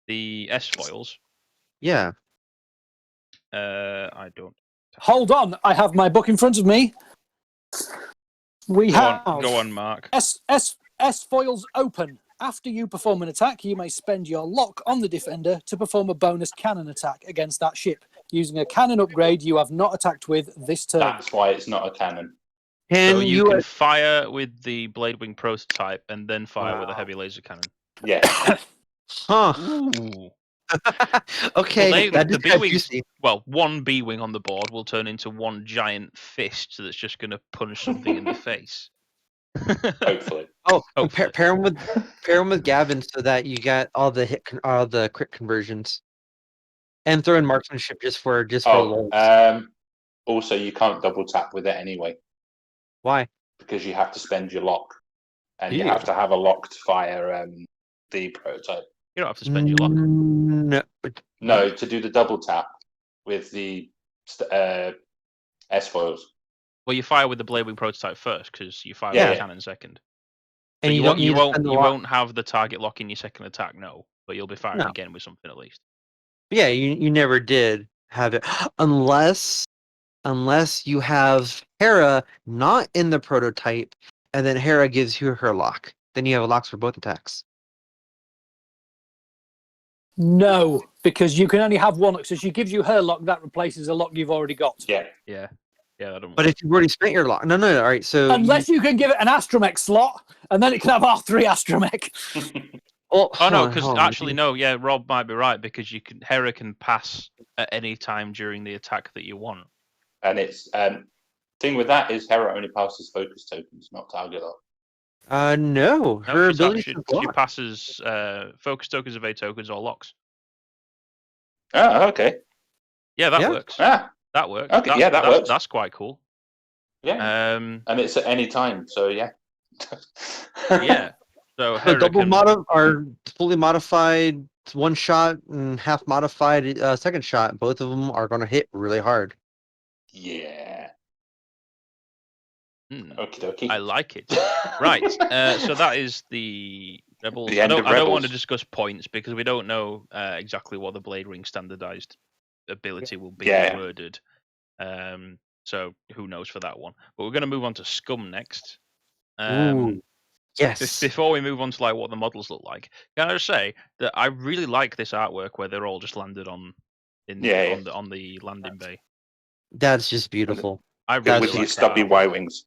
The S-foils? Yeah. I don't. Hold on, I have my book in front of me. Go on, Mark. S-foils open. After you perform an attack, you may spend your lock on the defender to perform a bonus cannon attack against that ship, using a cannon upgrade you have not attacked with this turn. That's why it's not a cannon. So you can fire with the Blade Wing prototype and then fire with a heavy laser cannon. Yeah. Huh. Okay. One B-wing on the board will turn into one giant fist that's just going to punch something in the face. Hopefully. Pair them with Gavin so that you got all the crit conversions, and throw in marksmanship just for also, you can't double tap with it anyway. Why? Because you have to spend your lock, and you have to have a lock to fire the prototype. You don't have to spend your lock. No, to do the double tap with the S-foils. Well, you fire with the Blade Wing prototype first because you fire with the cannon second. And so you won't have the target lock in your second attack, but you'll be firing again with something at least. Yeah, you never did have it unless you have Hera not in the prototype, and then Hera gives you her lock. Then you have locks for both attacks. No, because you can only have one lock. So she gives you her lock, that replaces a lock you've already got. Yeah. But if you've already spent your lock, no. All right, so unless you can give it an astromech slot, and then it can have R3 astromech. Rob might be right because Hera can pass at any time during the attack that you want. And it's thing with that is Hera only passes focus tokens, not target lock. No, her ability she passes focus tokens, evade tokens, or locks. Oh, okay. Yeah, that works. That works. Okay, that works. That's quite cool. Yeah. And it's at any time, so yeah. Yeah. So are fully modified one shot and half modified second shot. Both of them are going to hit really hard. Yeah. Okie dokie. I like it. Right. So that is the Rebels. I don't want to discuss points because we don't know exactly what the Blade Wing standardized ability will be worded. So who knows for that one? But we're going to move on to Scum next. Yes. Before we move on to what the models look like, can I just say that I really like this artwork where they're all just landed on the landing bay. That's just beautiful. With your stubby Y-wings.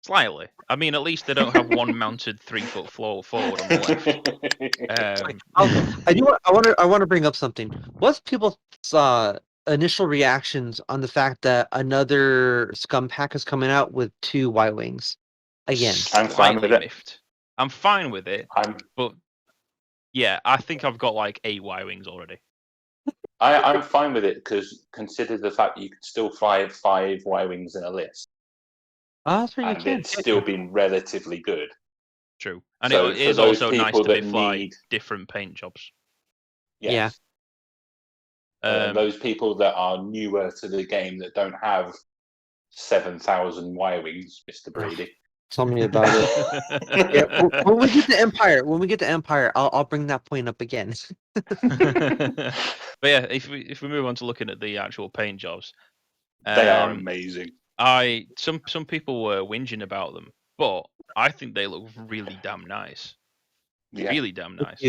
Slightly. I mean, at least they don't have one mounted 3 foot forward on the left. I want to bring up something. What's people's initial reactions on the fact that another Scum pack is coming out with 2 Y-wings? Again, I'm fine with it. Miffed. I'm fine with it. But yeah, I think I've got 8 Y-wings already. I'm fine with it because consider the fact that you could still fly 5 Y-wings in a list. That's pretty good. It's still been relatively good. True. And So it for is those also nice people to be that fly need- different paint jobs. Yes. Those people that are newer to the game that don't have 7,000 Y-wings, Mr. Brady. Tell me about it. Yeah, when we get to Empire, I'll bring that point up again. But yeah, if we move on to looking at the actual paint jobs, They are amazing. Some people were whinging about them, but I think they look really damn nice. Yeah. Really damn nice.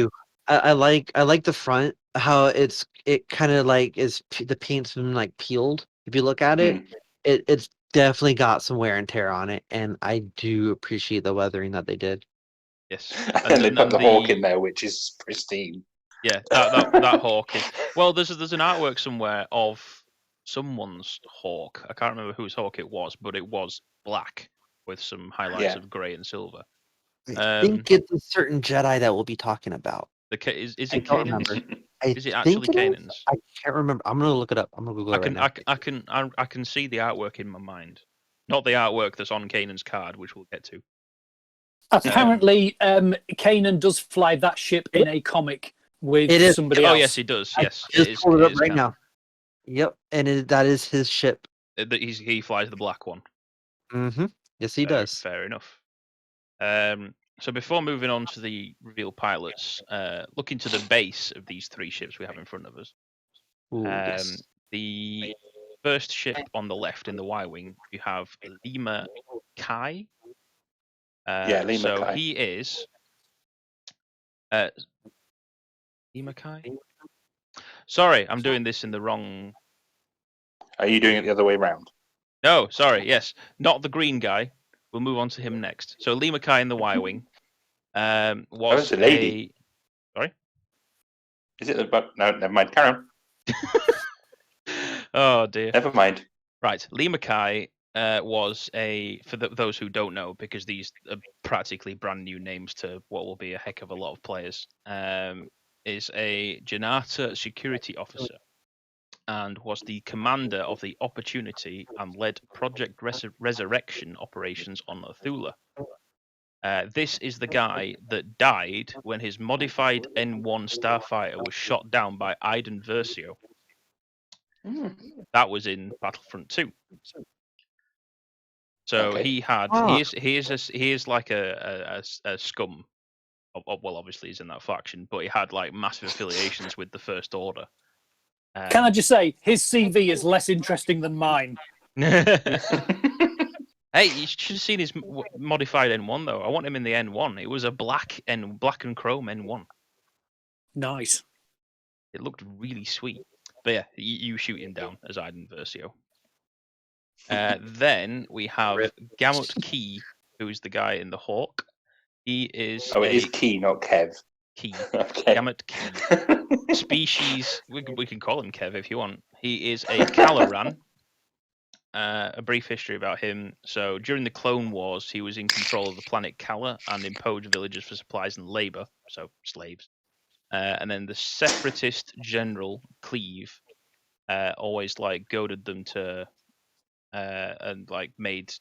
I like the front, how it kind of like the paint's been like peeled. If you look at it, it's definitely got some wear and tear on it, and I do appreciate the weathering that they did. Yes, And they put the hawk in there, which is pristine. Yeah, that hawk is. Well, there's an artwork somewhere of someone's hawk. I can't remember whose hawk it was, but it was black with some highlights of grey and silver. I think it's a certain Jedi that we'll be talking about. Is it Kanan's? Is it actually Kanan's? I can't remember. I'm gonna look it up. I'm gonna Google it right now. I can see the artwork in my mind, not the artwork that's on Kanan's card, which we'll get to. Apparently, Kanan does fly that ship in a comic with somebody else. Oh yes, he does. Yes, I just pulled it up right now. Yep, and that is his ship. He flies the black one. Mm-hmm. Yes, he does. Fair enough. So before moving on to the reveal pilots, look into the base of these three ships we have in front of us. Ooh, yes. The first ship on the left in the Y-wing, you have Lima Kai. Lima Kai. He is Lima Kai. Sorry, I'm doing this in the wrong. Are you doing it the other way around? No, sorry. Yes, not the green guy. We'll move on to him next. So Lima Kai in the Y-wing was a lady. Sorry? Is it no, never mind. Carry on. Oh dear. Never mind. Right, Lima Kai was for those who don't know, because these are practically brand new names to what will be a heck of a lot of players, is a Janata security officer and was the commander of the Opportunity and led Project Resurrection operations on Thula. This is the guy that died when his modified N1 starfighter was shot down by Iden Versio. That was in Battlefront 2. So he is like a scum. Well, obviously he's in that faction, but he had like massive affiliations with the First Order. Can I just say his CV is less interesting than mine? Hey, you should have seen his modified N1 though. I want him in the N1. It was a black and chrome N1. Nice. It looked really sweet. But yeah, you shoot him down as Iden Versio. Then we have Gamut Key, who's the guy in the Hawk. He is. It is Key, not Kev. Key. Okay. Gamut Key. Species. We can call him Kev if you want. He is a Caloran. A brief history about him. So during the Clone Wars, he was in control of the planet Kala and imposed villagers for supplies and labor, so slaves. And then the Separatist General Cleve always like goaded them to and like made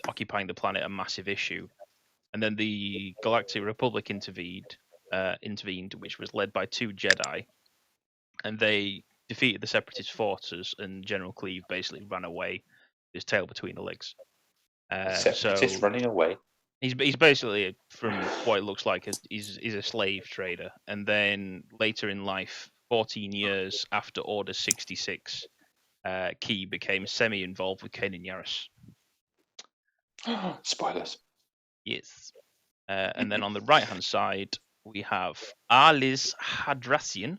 occupying the planet a massive issue. And then the Galactic Republic intervened, which was led by 2 Jedi, and they defeated the Separatist forces. And General Cleve basically ran away, his tail between the legs. Separatist running away. He's basically, from what it looks like, he's a slave trader. And then later in life, 14 years after Order 66, Key became semi-involved with Kanan Jarrus. Spoilers. Yes. And then on the right-hand side, we have Alice Hadrassian.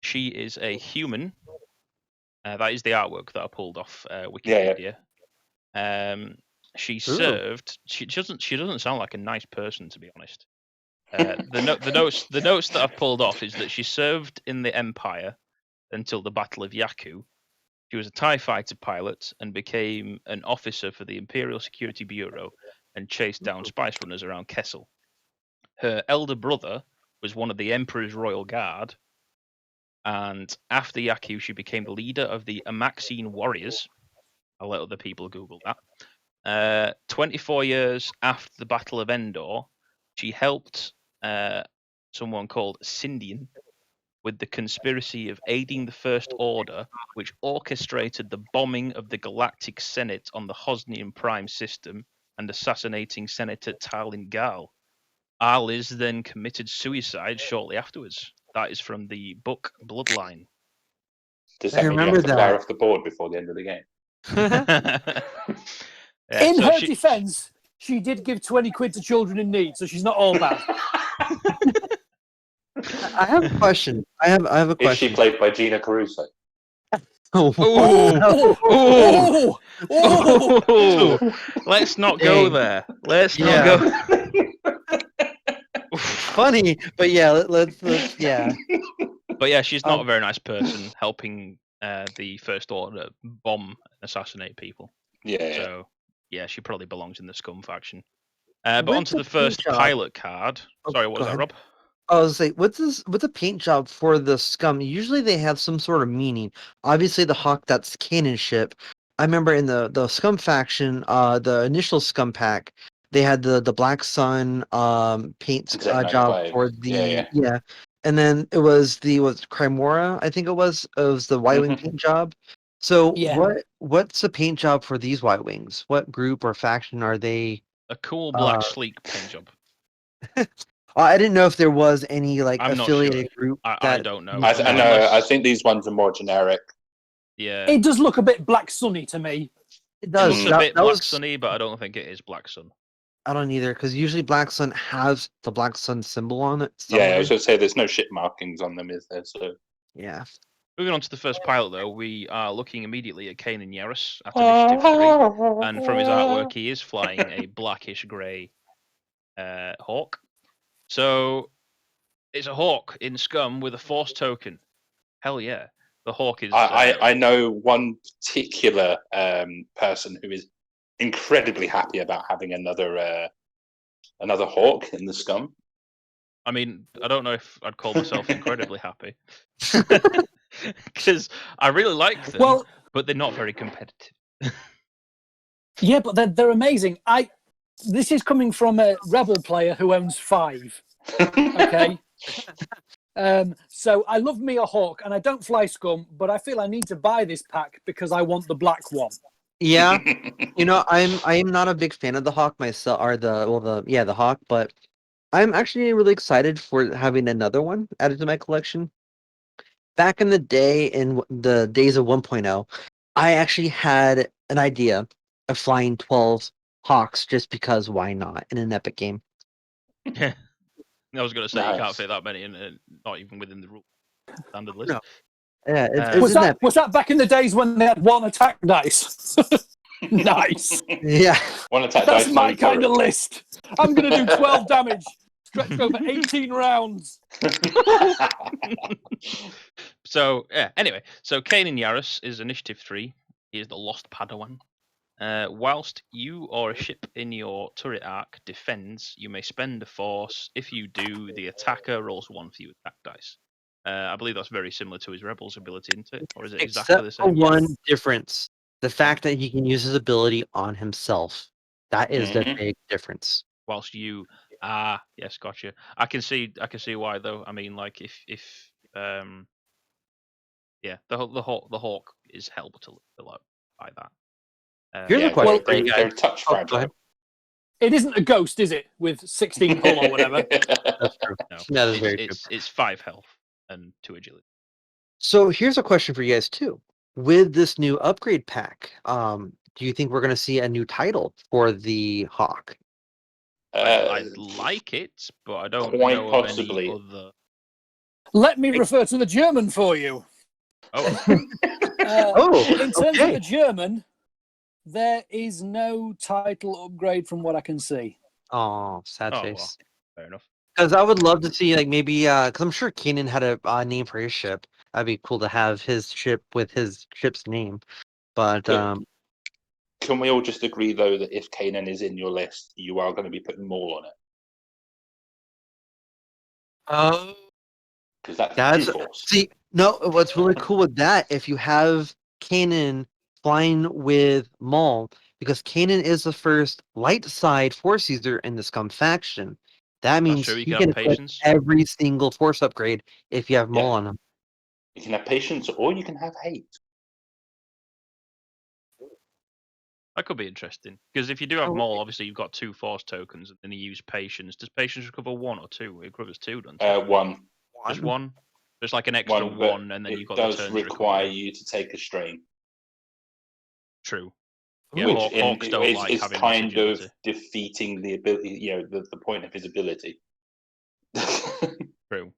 She is a human. That is the artwork that I pulled off Wikipedia. She served. She doesn't sound like a nice person, to be honest. The notes that I've pulled off is that she served in the Empire until the Battle of Jakku. She was a TIE fighter pilot and became an officer for the Imperial Security Bureau and chased down spice runners around Kessel. Her elder brother was one of the Emperor's Royal Guard, and after Jakku, she became the leader of the Amaxine Warriors. I'll let other people Google that. 24 years after the Battle of Endor, She helped someone called Scindian with the conspiracy of aiding the First Order, which orchestrated the bombing of the Galactic Senate on the Hosnian Prime system and assassinating Senator Talin Gal. Alice then committed suicide shortly afterwards. That is from the book Bloodline. Does that mean you have to fly off the board before the end of the game? In her defense, she did give 20 quid to children in need, so she's not all bad. I have a question. I have a question. Is she played by Gina Caruso? Oh! Let's not go there. Let's not go. Funny, but yeah, let's yeah. But yeah, she's not a very nice person, helping the First Order bomb and assassinate people. Yeah. So yeah, she probably belongs in the Scum faction. But onto the first pilot card. Sorry, what was that, Rob? I was like, what's a paint job for the Scum? Usually they have some sort of meaning. Obviously, the Hawk, that's Kanan ship. I remember in the Scum faction, the initial Scum pack, they had the Black Sun paint job for the yeah. And then it was Crimora, I think it was the Y-wing paint job. So what's the paint job for these Y-wings? What group or faction are they? A cool black sleek paint job. I didn't know if there was any affiliated group. I don't know. I think these ones are more generic. Yeah, it does look a bit Black Sunny to me. It does. It looks a bit Black Sunny, but I don't think it is Black Sun. I don't either, because usually Black Sun has the Black Sun symbol on it. Somewhere. Yeah, I was going to say there's no ship markings on them, is there? So yeah. Moving on to the first pilot, though, we are looking immediately at Kanan Jarrus at Initiative 3, and from his artwork, he is flying a blackish grey Hawk. So it's a Hawk in Scum with a Force token. Hell yeah, the Hawk is. I know one particular person who is incredibly happy about having another Hawk in the Scum. I mean, I don't know if I'd call myself incredibly happy. Because I really like them, but they're not very competitive. Yeah, but they're amazing. This is coming from a Rebel player who owns 5. Okay. So I love me a Hawk, and I don't fly Scum, but I feel I need to buy this pack because I want the black one. Yeah, I am not a big fan of the Hawk myself, or the Hawk, but I'm actually really excited for having another one added to my collection. Back in the day, in the days of 1.0, I actually had an idea of flying 12 Hawks just because why not in an epic game. I was going to say you can't fit that many in, not even within the standard list. No. Yeah, was that back in the days when they had 1 attack dice? Nice. Yeah. 1 attack dice. That's my kind of list. I'm going to do 12 damage, stretched over 18 rounds. So, anyway. So, Kanan Jarrus is Initiative 3. He is the Lost Padawan. Whilst you or a ship in your turret arc defends, you may spend a force. If you do, the attacker rolls 1 for you attack dice. I believe that's very similar to his Rebels ability, isn't it? Or is it exactly the same? Except for one difference. The fact that he can use his ability on himself. That is the big difference. Whilst you yes, gotcha. I can see why though. I mean, like if the Hawk is helped a little by that. Here's a question. They're touch fragile. It isn't a ghost, is it? With 16 hull or whatever. That's true. No, that is very true. It's 5 health and 2 agility. So here's a question for you guys too. With this new upgrade pack, do you think we're going to see a new title for the Hawk? I like it, but I don't quite know possibly. of any other. Let me refer to the German for you. Oh. In terms of the German, there is no title upgrade from what I can see. Oh, sad face. Well, fair enough. Because I would love to see, maybe, because I'm sure Kanan had a name for his ship. That'd be cool to have his ship with his ship's name. But can we all just agree though that if Kanan is in your list, you are going to be putting Maul on it? Oh, because that's Force. See, no. What's really cool with that, if you have Kanan flying with Maul, because Kanan is the first light side Force user in the Scum faction. That means true, you you can have equip patience. every single force upgrade if you have Maul Yeah. on them. You can have patience or you can have hate. That could be interesting. Because if you do have Maul, obviously you've got 2 force tokens, and then you use patience. Does patience recover 1 or 2? It recovers 2, doesn't it? One. Just 1? There's like an extra 1, and then you've got the it turns does require recovery. you to take a strain. True. Yeah, Which Hawks don't like is having kind much agility. of defeating the ability, the point of his ability. True.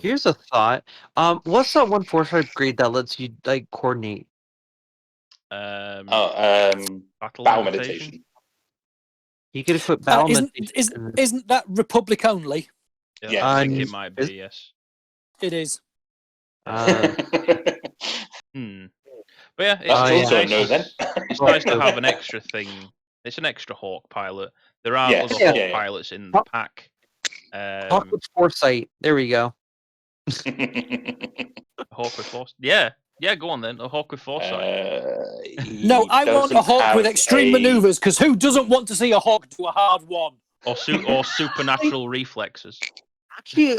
Here's a thought. What's that one force upgrade that lets you like coordinate? Battle meditation. You could equip battle Isn't meditation. isn't that Republic only? Yeah, Yes. I think it might be. Yes. It is. But yeah, That's also a no then. It's nice to have an extra thing. It's an extra Hawk pilot. There are other Hawk pilots in the pack. Hawk with foresight. There we go. Hawk with foresight. Yeah, go on then. A Hawk with foresight. No, I want a Hawk with extreme maneuvers, because who doesn't want to see a Hawk do a hard one? Or supernatural reflexes. Actually,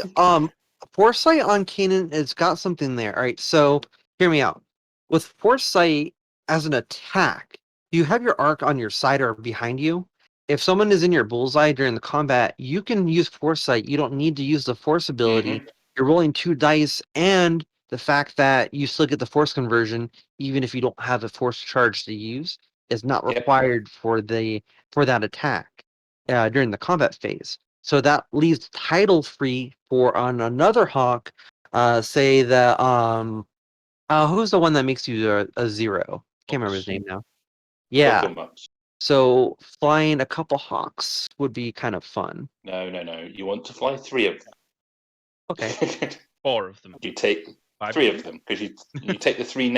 foresight on Kanan has got something there. All right, so hear me out. With foresight as an attack, you have your arc on your side or behind you. If someone is in your bullseye during the combat, you can use foresight. You don't need to use the force ability. You're rolling 2 dice, and the fact that you still get the force conversion, even if you don't have a force charge to use, is not required for that attack during the combat phase. So that leaves title free for on another Hawk. Say that who's the one that makes you a 0? Can't remember his name now. Yeah. So flying a couple Hawks would be kind of fun. No. You want to fly 3 of them. Okay. 4 of them. You take 3 of them because you take the 3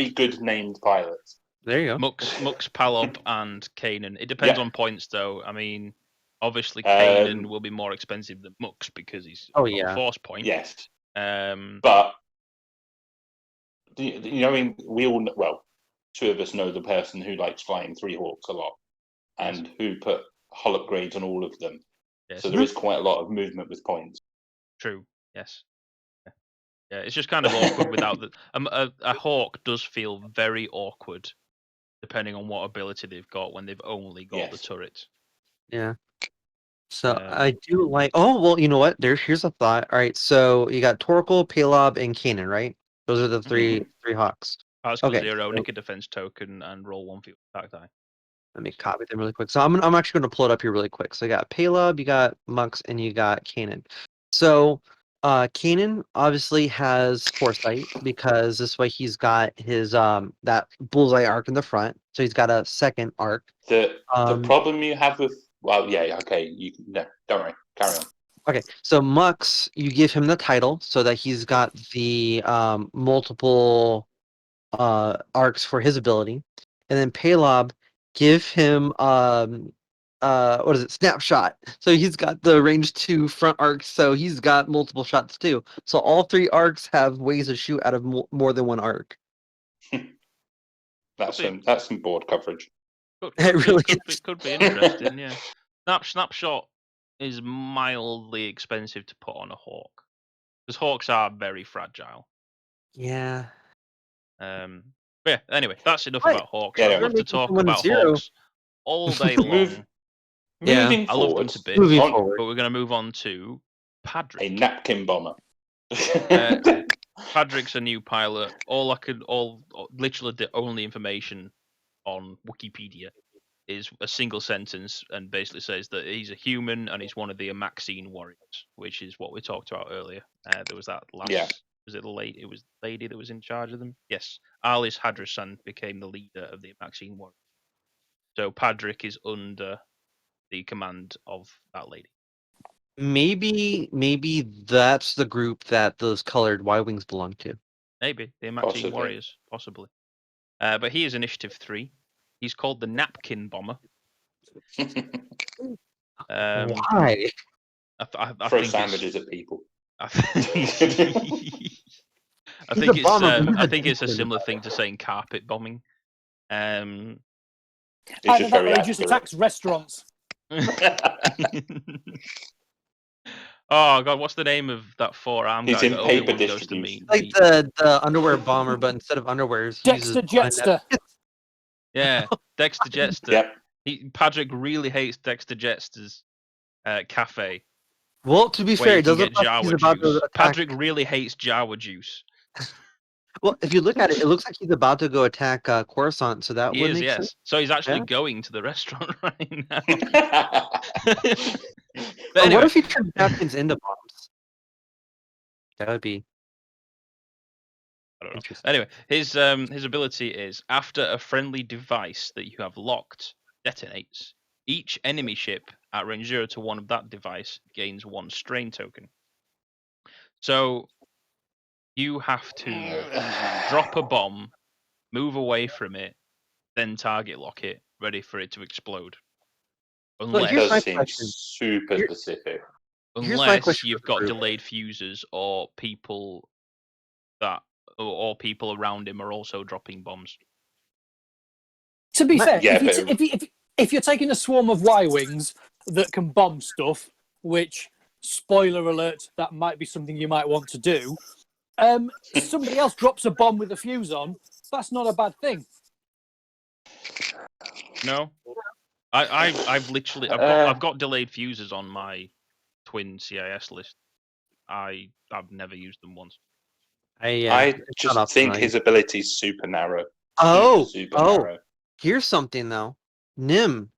good named pilots. There you go. Mux, Palop, and Kanan. It depends on points, though. I mean, obviously Kanan will be more expensive than Mux because he's a force point. Yes. But we all know, 2 of us know the person who likes flying 3 Hawks a lot, and who put hull upgrades on all of them. Yes. So there is quite a lot of movement with points. True. Yes. Yeah, it's just kind of awkward without the. A Hawk does feel very awkward, depending on what ability they've got when they've only got the turret. Yeah. So I do like. Oh well, you know what? Here's a thought. All right, so you got Torkoal, Palob, and Kanan, right? Those are the three Hawks. Particle 0, nick a defense token, and roll 1 for your attack die. Let me copy them really quick. So I'm actually going to pull it up here really quick. So you got Palob, you got Mux, and you got Kanan. So Kanan obviously has foresight because this way he's got his that bullseye arc in the front. So he's got a second arc. The problem you have with don't worry, carry on. Okay, so Mux, you give him the title so that he's got the multiple arcs for his ability, and then Palob, give him what is it, snapshot, so he's got the range 2 front arcs, so he's got multiple shots too. So all 3 arcs have ways to shoot out of more than one arc. That's some board coverage. It could be interesting. Yeah. Snapshot is mildly expensive to put on a Hawk because Hawks are very fragile. Yeah. Yeah. Anyway, that's enough about Hawks. Yeah, I'd love to talk about Hawks all day long. Moving I love them to bits. But we're going to move on to Padre. A Napkin Bomber. Padrick's a new pilot. Literally the only information on Wikipedia is a single sentence and basically says that he's a human and he's one of the Maxine warriors, which is what we talked about earlier. There was that last. Yeah. Was it it was the lady that was in charge of them? Yes. Alice Hadrassian became the leader of the Maxine warriors. So Padrick is under the command of that lady. Maybe that's the group that those colored Y-Wings belong to. Maybe the Maxine warriors, possibly. But he is Initiative 3. He's called the Napkin Bomber. Why? I Throw sandwiches at people. I think it's a similar thing to saying carpet bombing. He just attacks restaurants. Oh god, what's the name of that four-arm guy? He's in that paper Obi-Wan goes to distribution. meet? Like the underwear bomber, but instead of underwear, Dexter Jester. Yeah, Dexter Jester. Yep. Patrick really hates Dexter Jester's cafe. Well, to be where fair, you it can doesn't get look like he's Jawa about to juice. attack. Patrick really hates Jawa juice. Well, if you look at it, it looks like he's about to go attack Coruscant, so that He would is, make yes. sense. So he's actually Yeah. going to the restaurant right now. But anyway. what if he turned napkins into bombs? That would be. I don't know. Anyway, his ability is after a friendly device that you have locked detonates, each enemy ship at range 0 to 1 of that device gains 1 strain token. So you have to drop a bomb, move away from it, then target lock it, ready for it to explode. It does seem super specific. Unless you've got delayed fuses or people that or people around him are also dropping bombs. To be fair, Yeah, if you're taking a swarm of Y-wings that can bomb stuff, which, spoiler alert, that might be something you might want to do, somebody else drops a bomb with a fuse on, that's not a bad thing. No, I've got delayed fuses on my twin CIS list. I've never used them once. I just think his ability is super narrow. Super narrow. Here's something though. Nim,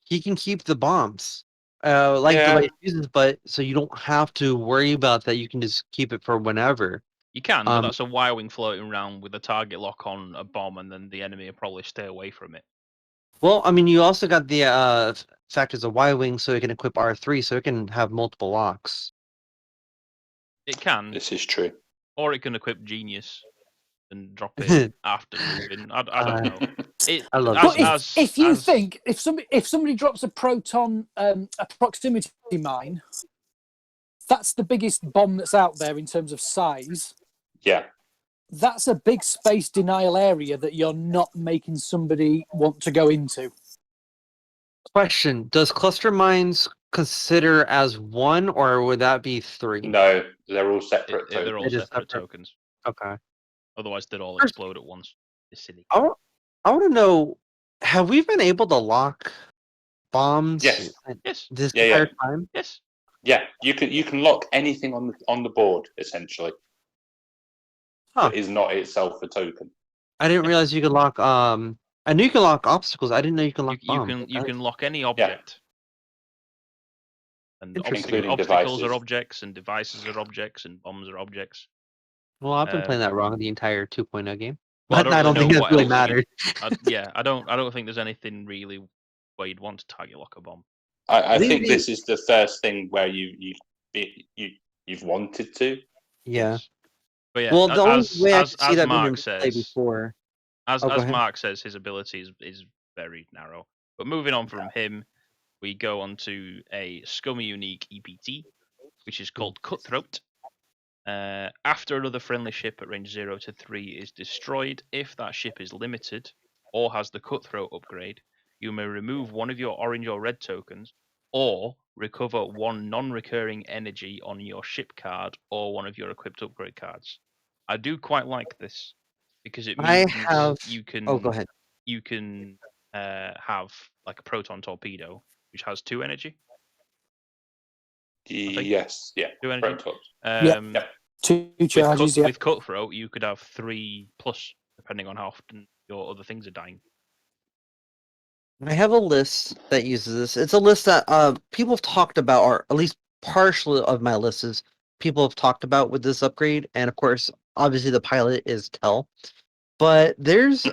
he can keep the bombs, delayed fuses, but so you don't have to worry about that. You can just keep it for whenever. You can, but that's a Y-wing floating around with a target lock on a bomb, and then the enemy will probably stay away from it. Well, I mean, you also got the fact as a Y-wing, so it can equip R3, so it can have multiple locks. It can. This is true. Or it can equip Genius and drop it after moving. I don't know. I love it. If somebody drops a proton, a proximity mine, that's the biggest bomb that's out there in terms of size. Yeah. That's a big space denial area that you're not making somebody want to go into. Question: does cluster mines consider as one, or would that be 3? No, they're all separate. They're all separate tokens. Okay. Otherwise, they'd all explode at once. It's silly. I want to know: have we been able to lock bombs? Yes. This entire time. Yes. Yeah, you can lock anything on the board essentially. That is not itself a token. I didn't realize you could lock. I knew you could lock obstacles. I didn't know you could lock bombs. You can lock any object. And including obstacles devices. are objects, and devices are objects, and bombs are objects. Well, I've been playing that wrong the entire 2.0 game. Well, But I don't think that really mattered. I don't think there's anything really where you'd want to target lock a bomb. I think this is the first thing where you've wanted to. Yeah. But yeah, well, the only way I see that Mark movie says before. As Mark says, his ability is very narrow. But moving on from him, we go on to a scummy unique EPT, which is called Cutthroat. After another friendly ship at range 0 to 3 is destroyed, if that ship is limited or has the Cutthroat upgrade, you may remove one of your orange or red tokens, or recover 1 non-recurring energy on your ship card or one of your equipped upgrade cards. I do quite like this because it means you can. Oh, go ahead. You can have like a proton torpedo, which has 2 energy. Yes, yeah. 2 energy. Yep. 2 charges. With Cutthroat, you could have 3+, depending on how often your other things are dying. I have a list that uses this. It's a list that people have talked about, or at least partially of my list is people have talked about with this upgrade. And of course, obviously the pilot is Tell. But there's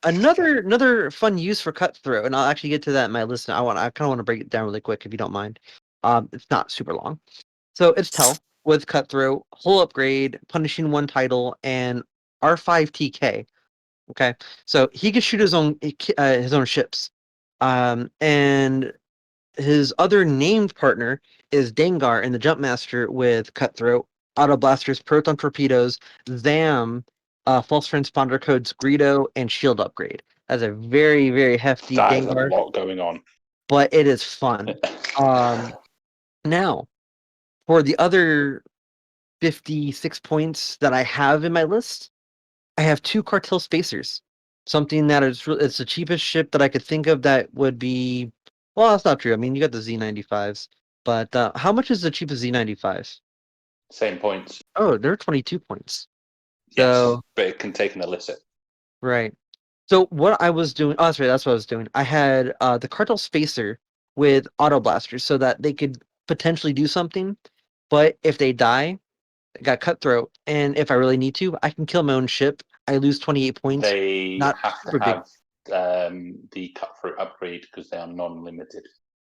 another fun use for Cutthroat, and I'll actually get to that in my list. I kind of want to break it down really quick if you don't mind. It's not super long. So it's Tell with Cutthroat, whole upgrade, punishing 1 title, and R5TK. Okay, so he can shoot his own ships, and his other named partner is Dengar in the Jumpmaster with Cutthroat, Auto Blasters, Proton Torpedoes, Zam, False Transponder Codes, Greedo, and Shield upgrade. That's a very, very hefty That Dengar. is a lot going on. but it is fun. Now, for the other 56 points that I have in my list, I have 2 cartel spacers. Something that it's the cheapest ship that I could think of that would be. Well, that's not true. I mean, you got the Z95s, but how much is the cheapest Z95? Same points. Oh, they're 22 points. Yes, So, but it can take an illicit. right. So what I was doing, that's right, that's what I was doing. I had the cartel spacer with auto blasters so that they could potentially do something, but if they die, I got Cutthroat, and if I really need to, I can kill my own ship. I lose 28 points. They Not have to super big. have the Cutthroat upgrade because they are non-limited.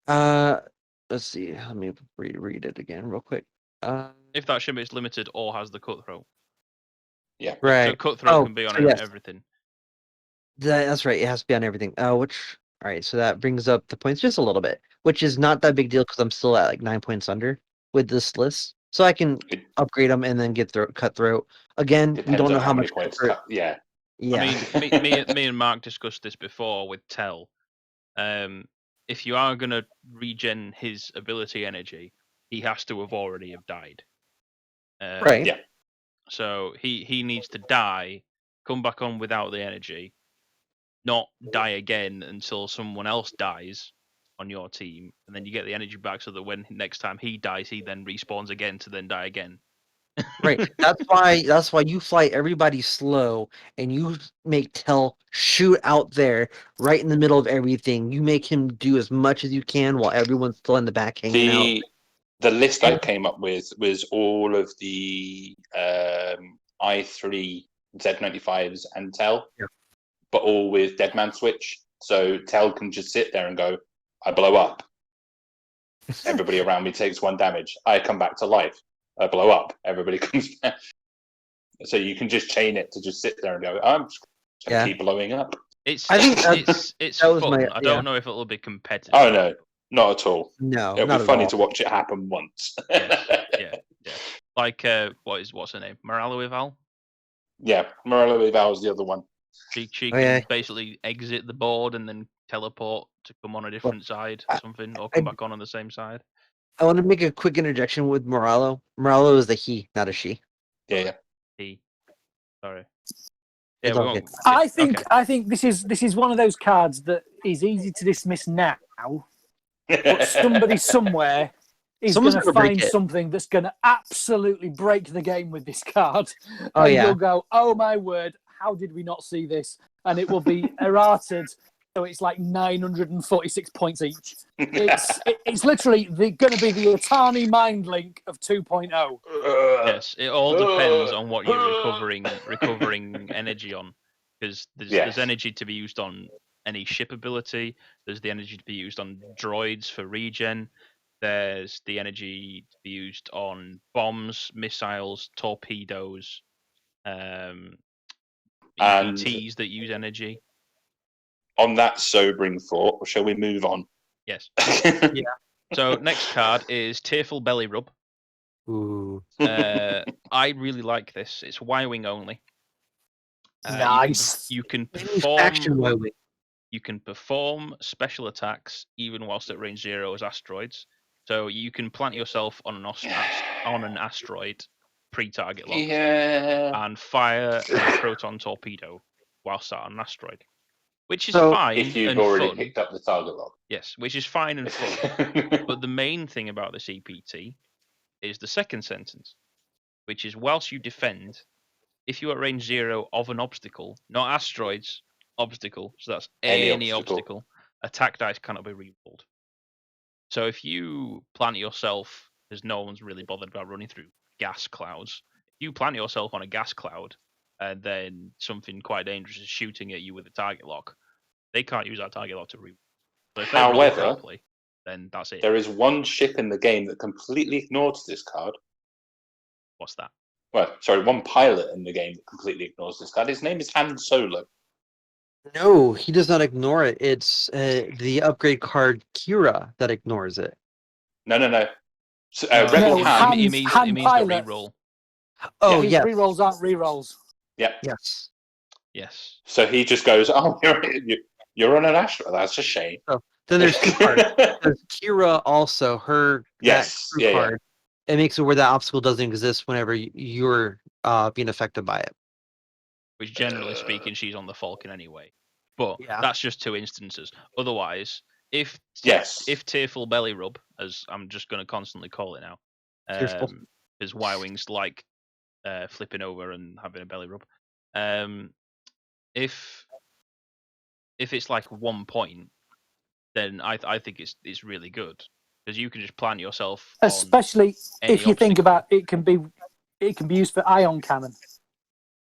Let's see. Let me read it again real quick. If that ship is limited or has the Cutthroat. Yeah. Right. So Cutthroat can be on everything. That's right. It has to be on everything. All right. So that brings up the points just a little bit, which is not that big deal because I'm still at like 9 points under with this list. So I can upgrade them and then get Cutthroat. Again, we don't know how much points. Yeah. I mean, me and Mark discussed this before with Tell. If you are going to regen his ability energy, he has to have already died. Right. Yeah. So he needs to die, come back on without the energy, not die again until someone else dies on your team, and then you get the energy back so that when next time he dies, he then respawns again to then die again. Right. That's why you fly everybody slow and you make Tell shoot out there right in the middle of everything. You make him do as much as you can while everyone's still in the back hanging out. The list I came up with was all of the i3 Z95s and Tell, but all with Deadman switch. So Tell can just sit there and go, I blow up. Everybody around me takes 1 damage. I come back to life. I blow up. Everybody comes back. So you can just chain it to just sit there and go, I'm just going to keep blowing up. It's fun. I don't know if it'll be competitive. Oh, no. Not at all. No, it'll be funny to watch it happen once. yeah. Like what's her name? Moralo Eval? Yeah, Moralo Eval is the other one. She can basically exit the board and then teleport to come on a different side or something, or come back on the same side. I want to make a quick interjection with Moralo. Moralo is the he, not a she. Yeah. He. Sorry. Yeah, we won't. I think this is one of those cards that is easy to dismiss now, but somebody somewhere is going to find something that's going to absolutely break the game with this card. Oh, and you'll go, oh my word, how did we not see this? And it will be errated, so it's like 946 points each. It's literally going to be the Atani Mind Link of 2.0. Yes, it all depends on what you're recovering energy on, because there's energy to be used on any ship ability. There's the energy to be used on droids for regen. There's the energy to be used on bombs, missiles, torpedoes, EPTs that use energy. On that sobering thought, shall we move on? Yes. Yeah. So next card is Tearful Belly Rub. Ooh. I really like this. It's Y-wing only. Nice. You can perform. You can perform special attacks even whilst at range 0 as asteroids. So you can plant yourself on an asteroid pre-target lock and fire a proton torpedo whilst on an asteroid, which is fine. If you've already picked up the target lock. Yes, which is fine and fun. But the main thing about this EPT is the second sentence, which is whilst you defend, if you are at range 0 of an obstacle, not asteroids, obstacle, so that's any obstacle, attack dice cannot be re-rolled. So if you plant yourself, because no one's really bothered about running through gas clouds, if you plant yourself on a gas cloud and then something quite dangerous is shooting at you with a target lock, they can't use that target lock to re-roll. So if they roll properly, then that's it. There is one ship in the game that completely ignores this card. What's that? Well, sorry, one pilot in the game that completely ignores this card. His name is Han Solo. No, he does not ignore it. It's the upgrade card Kira that ignores it. No. So, Rebel Han. He means the reroll. Oh, yeah. Rerolls aren't rerolls. Yeah. Yes. So he just goes, "Oh, you're on an asteroid. That's a shame." Then there's two parts. There's Kira also, her card. It makes it where that obstacle doesn't exist whenever you're being affected by it. Which, generally speaking, she's on the Falcon anyway. But that's just 2 instances. Otherwise, if Tearful Belly Rub, as I'm just going to constantly call it now, because Y-Wings like flipping over and having a belly rub. If it's like 1 point, then I think it's really good because you can just plant yourself. Especially if you think about it, can be used for ion cannon.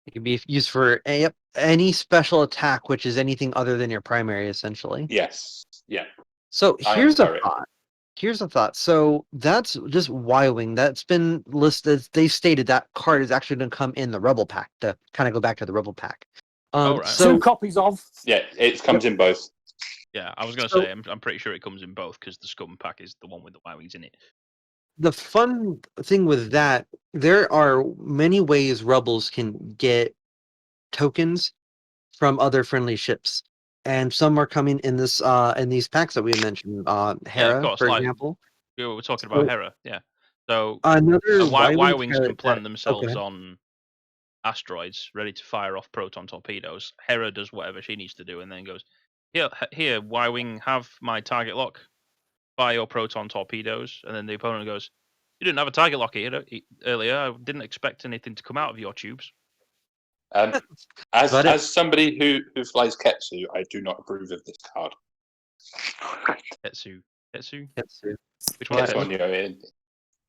It can be used for any special attack, which is anything other than your primary, essentially. Yes. Yeah. So here's a thought. So that's just Y-Wing. That's been listed. They stated that card is actually going to come in the Rebel pack to kind of go back to the Rebel pack. Right. So 2 copies of. Yeah, it comes in both. Yeah, I was going to say, I'm pretty sure it comes in both because the Scum pack is the one with the Y-Wings in it. The fun thing with that, there are many ways Rebels can get tokens from other friendly ships, and some are coming in this in these packs that we mentioned. Hera, for example. We're talking about Hera, yeah. So another Y-Wings can plant themselves on asteroids, ready to fire off proton torpedoes. Hera does whatever she needs to do, and then goes, Here, Y-Wing, have my target lock. Fire your proton torpedoes, and then the opponent goes, "You didn't have a target lock here earlier. I didn't expect anything to come out of your tubes." As somebody who flies Ketsu, I do not approve of this card. Ketsu. Which one?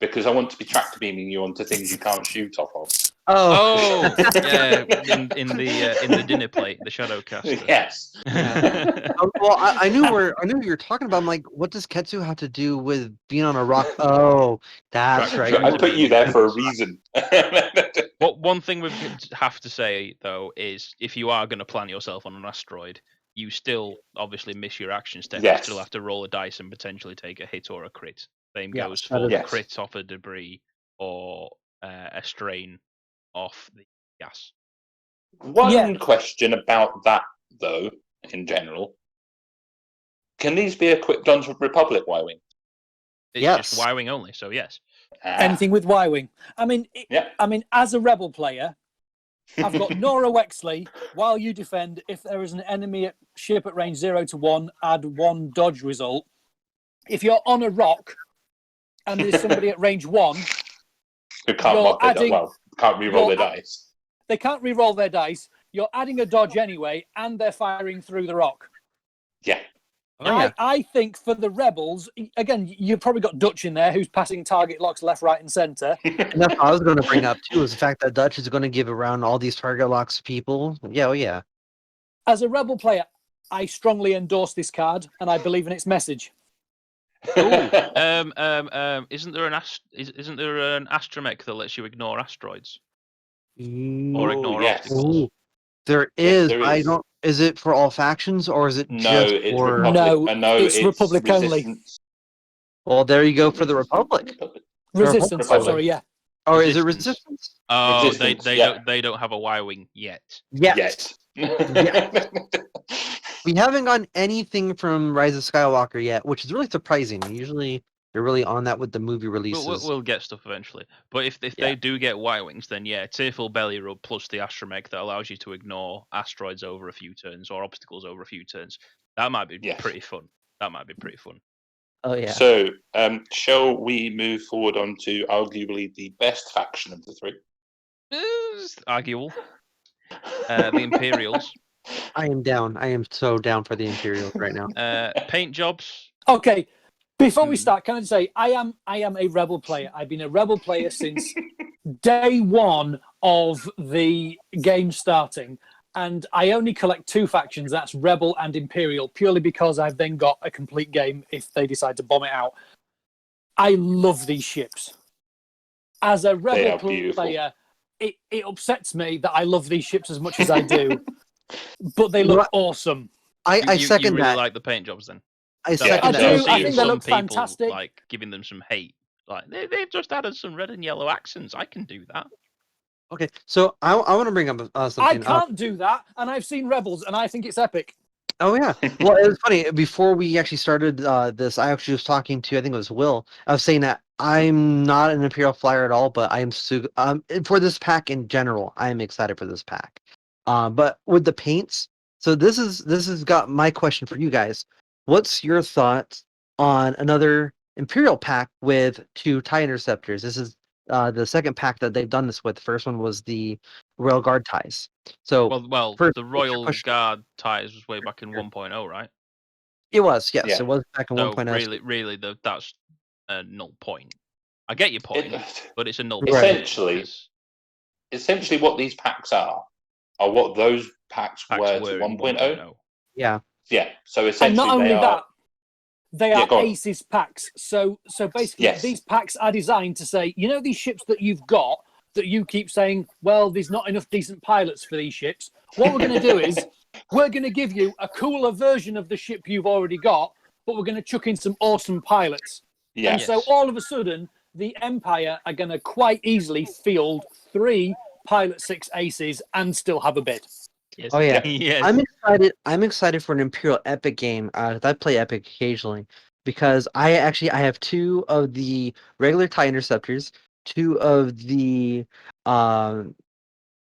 Because I want to be tractor beaming you onto things you can't shoot off of. Oh, yeah, in the dinner plate, the Shadowcaster. Yes. Well, I knew what you were talking about. I'm like, what does Ketsu have to do with being on a rock? Oh, that's right. I put you there for a reason. One thing we have to say though is, if you are going to plant yourself on an asteroid, you still obviously miss your action step. Yes. You still have to roll a dice and potentially take a hit or a crit. Same goes for crit off a debris or a strain off the gas. One question about that, though, in general. Can these be equipped onto Republic Y-Wing? It's just Y-Wing only, so yes. Anything with Y-Wing. I mean, as a Rebel player, I've got Nora Wexley. While you defend, if there is an enemy ship at range 0 to 1, add 1 dodge result. If you're on a rock and there's somebody at range 1, who can't re-roll their dice. They can't re-roll their dice. You're adding a dodge anyway, and they're firing through the rock. Yeah. I think for the Rebels, again, you've probably got Dutch in there who's passing target locks left, right, and centre. And that's what I was going to bring up, too, is the fact that Dutch is going to give around all these target locks to people. Yeah, As a Rebel player, I strongly endorse this card, and I believe in its message. Isn't there an astromech that lets you ignore asteroids or ignore obstacles? There is. There is. I don't. Is it for all factions or is it just for? It's Republic only. Well, there you go for the Republic. Resistance. Sorry, yeah. Or is it Resistance? Oh, Resistance, they don't have a Y-Wing yet. Yet. We haven't gotten anything from Rise of Skywalker yet, which is really surprising. Usually they're really on that with the movie releases. We'll get stuff eventually. But if they do get Y-Wings, then Tearful Belly Rub plus the astromech that allows you to ignore asteroids over a few turns or obstacles over a few turns. That might be pretty fun. Oh, yeah. So, shall we move forward on to arguably the best faction of the three? Arguable. The Imperials. I am down. I am so down for the Imperials right now. Paint jobs. Okay. Before we start, can I just say I am a Rebel player. I've been a Rebel player since day one of the game starting, and I only collect 2 factions. That's Rebel and Imperial, purely because I've then got a complete game if they decide to bomb it out. I love these ships. As a Rebel player, it upsets me that I love these ships as much as I do, but they look awesome. I second you really that. like the paint jobs then? I do. I think they look fantastic. Like giving them some hate. Like they've just added some red and yellow accents. I can do that. Okay, so I want to bring up something. I can't do that, and I've seen Rebels, and I think it's epic. Oh yeah. Well, it was funny. Before we actually started this, I actually was talking to, I think it was Will. I was saying that I'm not an Imperial flyer at all, but I am for this pack in general. I am excited for this pack. But with the paints, so this has got my question for you guys. What's your thoughts on another Imperial pack with 2 TIE interceptors? This is the second pack that they've done this with. The first one was the Royal Guard ties. So Well, first, the what's your Royal question? Guard ties was way back in 1.0, right? It was, yes. Yeah. It was back in So 1.0. really, that's a null point. I get your point, but it's a null point. Essentially, what these packs are what those packs were to 1.0. Yeah. Yeah. So essentially, and not only that, they are go on. Aces packs. So basically, these packs are designed to say, you know, these ships that you've got that you keep saying, well, there's not enough decent pilots for these ships. What we're going to do is we're going to give you a cooler version of the ship you've already got, but we're going to chuck in some awesome pilots. Yeah. And so all of a sudden, the Empire are going to quite easily field 3 Pilot 6 Aces and still have a bid. Yes. Oh yeah. Yes. I'm excited for an Imperial Epic game. I play Epic occasionally because I have 2 of the regular TIE interceptors, 2 of the what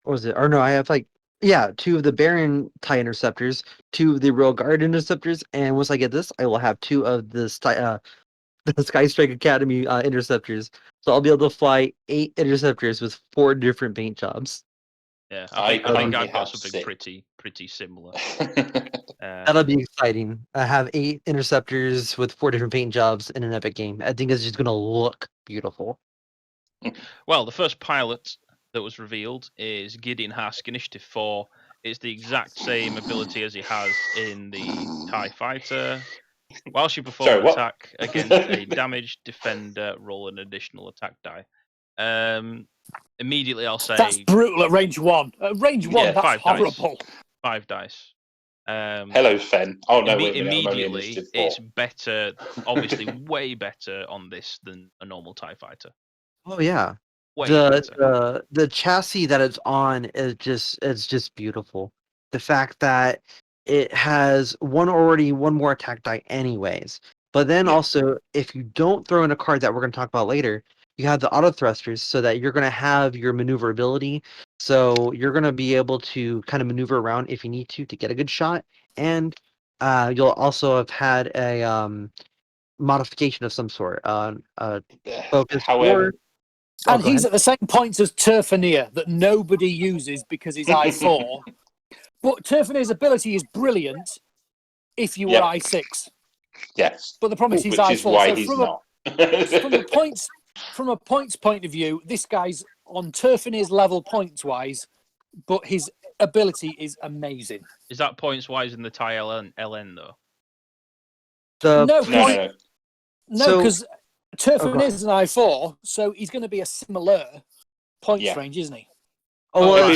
was it? Or no, I have 2 of the Baron TIE interceptors, 2 of the Royal Guard interceptors, and once I get this, I will have 2 of the the Sky Strike Academy interceptors. So I'll be able to fly 8 interceptors with 4 different paint jobs. Yeah, I think I've got something pretty similar. That'll be exciting. I have 8 interceptors with 4 different paint jobs in an Epic game. I think it's just gonna look beautiful. Well, the first pilot that was revealed is Gideon Husk, Initiative 4. It's the exact same ability as he has in the TIE Fighter. Whilst you perform an attack against a damaged defender, roll an additional attack die. Immediately I'll say... That's brutal at range 1. At range 1, that's horrible. 5 dice. Hello, Fen. Oh, no, immediately, it's better, obviously way better on this than a normal TIE Fighter. Oh, yeah. Way better. The chassis that it's on is just beautiful. The fact that it has one more attack die anyways. But then also, if you don't throw in a card that we're going to talk about later, you have the auto thrusters so that you're going to have your maneuverability. So you're going to be able to kind of maneuver around if you need to get a good shot. And you'll also have had a modification of some sort. Focus. However, and he's at the same points as Turfanier that nobody uses because he's I4. But Turfanier's ability is brilliant if you were I6. Yes. But the problem is he's I4. Which is why he's not. From a points point of view, this guy's on Turfanier's level points-wise, but his ability is amazing. Is that points-wise in the TIE LN though? No, because Turfanier is an I4, so he's going to be a similar points range, isn't he? Oh, well,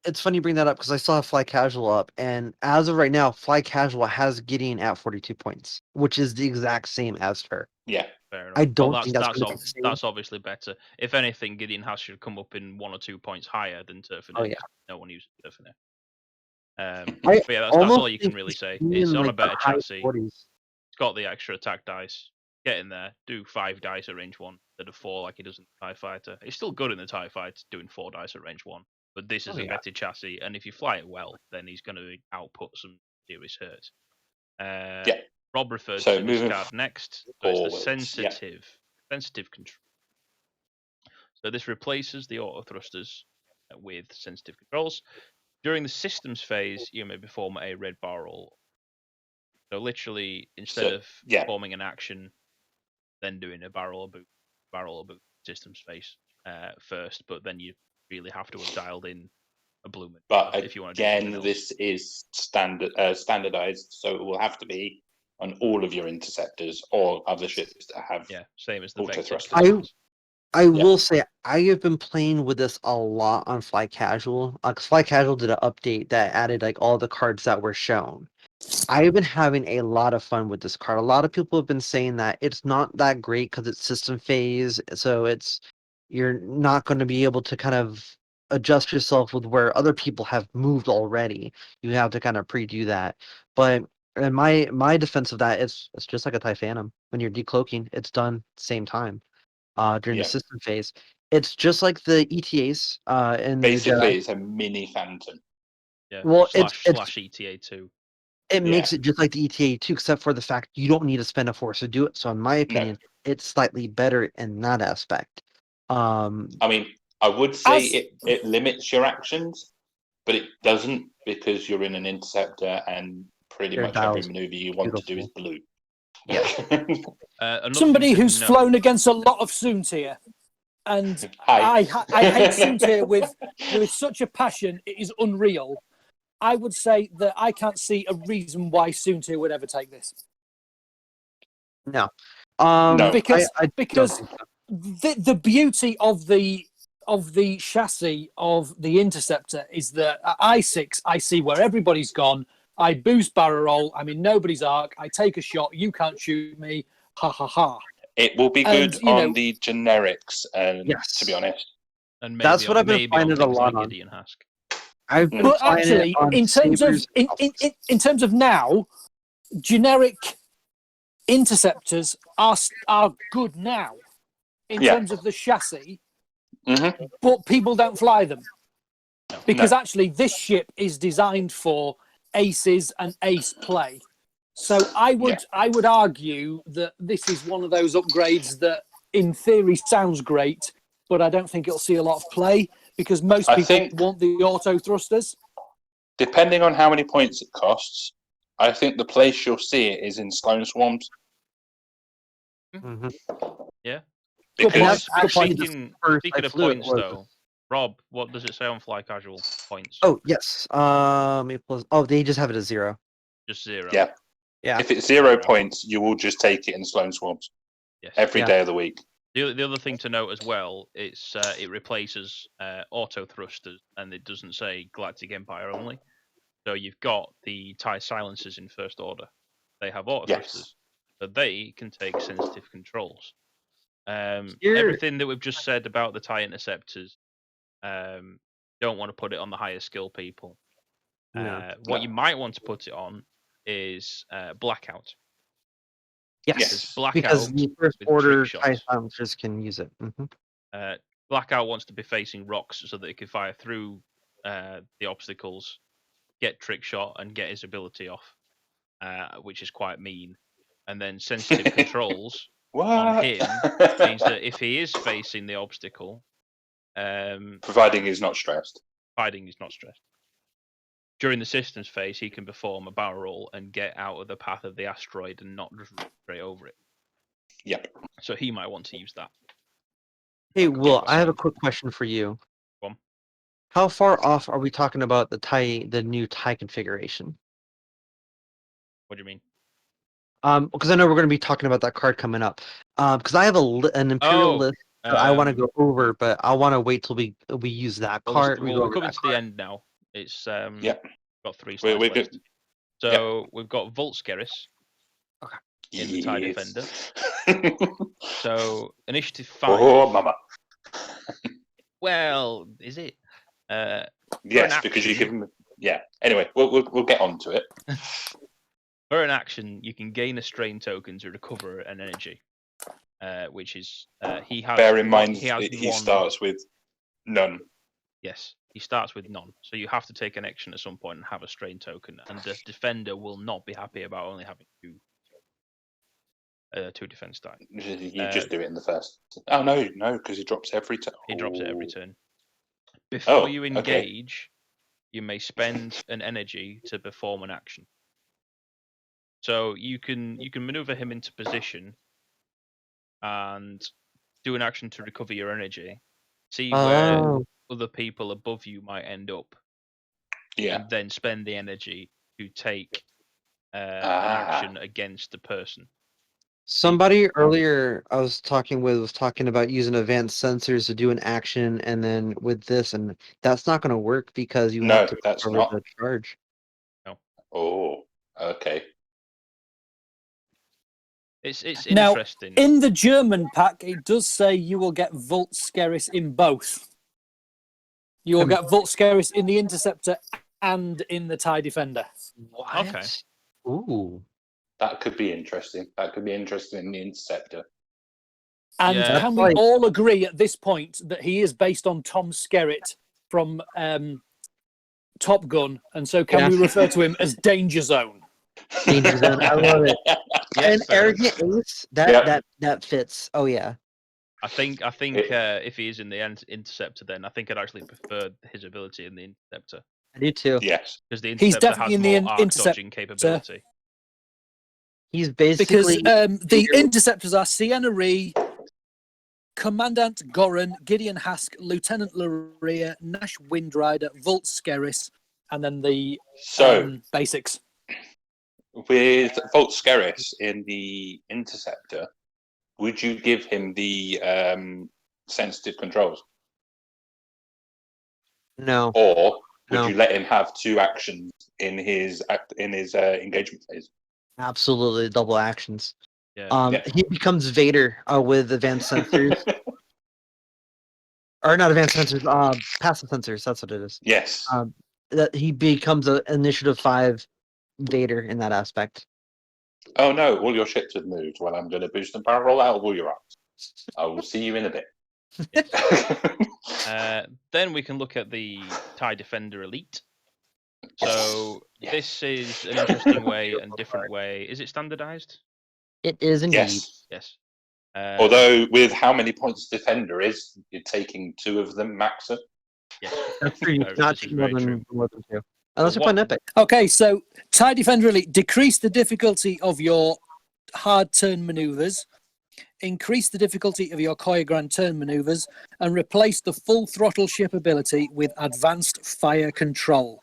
it's funny you bring that up because I still have Fly Casual up, and as of right now, Fly Casual has Gideon at 42 points, which is the exact same as her. Yeah. Fair enough. I don't think that's obviously better. If anything, Gideon Husk should come up in 1 or 2 points higher than Turfanier. Oh, yeah. No one uses Turfanier. But yeah, that's all you can really say. It's on a better chassis. 40s. It's got the extra attack dice. Get in there, do 5 dice at range 1 instead of 4 like he does in the TIE Fighter. It's still good in the TIE Fighter doing 4 dice at range 1, but this is a better chassis, and if you fly it well, then he's going to output some serious hurt. Rob referred to this card next. So it's the sensitive control. So this replaces the auto thrusters with sensitive controls. During the systems phase, you may perform a red barrel. So literally, instead of performing an action, then doing a barrel or boot systems phase first, but then you really have to have dialed in a blue. But if you want to again, this is standardized, so it will have to be on all of your interceptors or other ships that have same as the auto thrusters. I will say I have been playing with this a lot on Fly Casual because Fly Casual did an update that added all the cards that were shown. I've been having a lot of fun with this card. A lot of people have been saying that it's not that great because it's system phase, so you're not going to be able to kind of adjust yourself with where other people have moved already. You have to kind of pre-do that. But in my defense of that, it's just like a TIE Phantom. When you're decloaking, it's done same time during the system phase. It's just like the ETAs in basically it's a mini Phantom. Yeah. Well, slash ETA 2. It makes it just like the ETA 2, except for the fact you don't need to spend a force to do it. So in my opinion, it's slightly better in that aspect. I mean, I would say it limits your actions, but it doesn't, because you're in an interceptor and pretty much every maneuver you want to do is blue. Yeah. Somebody who's flown against a lot of Soontir, and I hate Soontir with such a passion, it is unreal. I would say that I can't see a reason why Soontir would ever take this. No. Because the beauty of the chassis of the Interceptor is that at I6 I see where everybody's gone. I boost barrel roll. I'm in nobody's arc. I take a shot. You can't shoot me. Ha ha ha. It will be good on the generics, to be honest. And maybe that's what I've been finding a lot on Gideon Husk. But actually, in terms of now, generic interceptors are good now in terms of the chassis, but people don't fly them because actually this ship is designed for aces and ace play. So I would argue that this is one of those upgrades that in theory sounds great, but I don't think it'll see a lot of play because most people want the auto thrusters. Depending on how many points it costs, I think the place you'll see it is in Sloan Swarms. Yeah. Because speaking of points, though, Rob, what does it say on Fly Casual points? Oh, yes. They just have it as 0. Just 0. Yeah. If it's 0 points, you will just take it in Sloan Swarms. Yes. Every day of the week. The other thing to note as well, it replaces auto thrusters, and it doesn't say Galactic Empire only. So you've got the TIE silencers in First Order. They have auto thrusters, so they can take sensitive controls. Everything that we've just said about the TIE interceptors, don't want to put it on the higher skill people. What you might want to put it on is Blackout. Yes, Blackout, because the First Order TIE silencers can use it. Blackout wants to be facing rocks so that he can fire through the obstacles, get trick shot, and get his ability off, which is quite mean. And then sensitive controls on him means that if he is facing the obstacle, providing he's not stressed. During the systems phase, he can perform a barrel roll and get out of the path of the asteroid and not just run straight over it. Yep. So he might want to use that. Hey, Will, I have a quick question for you. Go on. How far off are we talking about the new TIE configuration? What do you mean? Because I know we're going to be talking about that card coming up. Because I have an Imperial list that I want to go over, but I want to wait till we use that card. We're coming to the end now. It's got 3 slides left. So we've got Volskeris in the TIE Defender. So Initiative 5. Oh, mama. Well, is it? Yes, because you give him. Yeah. Anyway, we'll get on to it. For an action, you can gain a strain token to recover an energy, which is he has. Bear in mind, he starts with none. Yes, he starts with none. So you have to take an action at some point and have a strain token, and the defender will not be happy about only having 2 defense die. You just do it in the first. Oh no, because he drops every turn. He drops it every turn. Before you engage, you may spend an energy to perform an action. So you can maneuver him into position and do an action to recover your energy. See where other people above you might end up. Yeah. And then spend the energy to take an action against the person. Somebody earlier I was talking about using advanced sensors to do an action, and then with this, and that's not going to work because you have to cover the charge. No. Oh, okay. It's now, interesting. In the German pack, it does say you will get Volskeris in both. You will get Volscaris in the Interceptor and in the TIE Defender. What? Okay. Ooh. That could be interesting. That could be interesting in the Interceptor. And Yeah. can we all agree at this point that he is based on Tom Skerritt from Top Gun? And so can we refer to him as Danger Zone? Danger Zone. I love it. Yes, And Arrogant Ace, that fits. Oh yeah. I think if he is in the Interceptor, then I think I'd actually prefer his ability in the Interceptor. I do too. Yes. Because the He's Interceptor definitely has in the more arc Interceptor. dodging capability. He's basically Because the Interceptors are Sienna Ree, Commandant Goran, Gideon Husk, Lieutenant Luria, Nash Windrider, Volt Skerris, and then the basics. With Volt Skerris in the Interceptor, would you give him the sensitive controls? No. Or would No. you let him have 2 actions in his engagement phase? Absolutely double actions. Yeah. He becomes Vader with advanced sensors. Or not advanced sensors, passive sensors, that's what it is. Yes. That he becomes an Initiative 5 Vader in that aspect. Oh no, all your ships have moved. Well, I'm going to boost and power roll out of all your arms. I will see you in a bit. Then we can look at the TIE Defender Elite. So this is an interesting way and different way. Is it standardized? It is indeed. Yes. Yes. Although with how many points Defender is, you're taking 2 of them max it. Yes. That's true. Not more than 2. Unless you play an epic. Okay, so TIE Defender Elite, decrease the difficulty of your hard turn maneuvers, increase the difficulty of your choreographed turn maneuvers, and replace the full throttle ship ability with advanced fire control.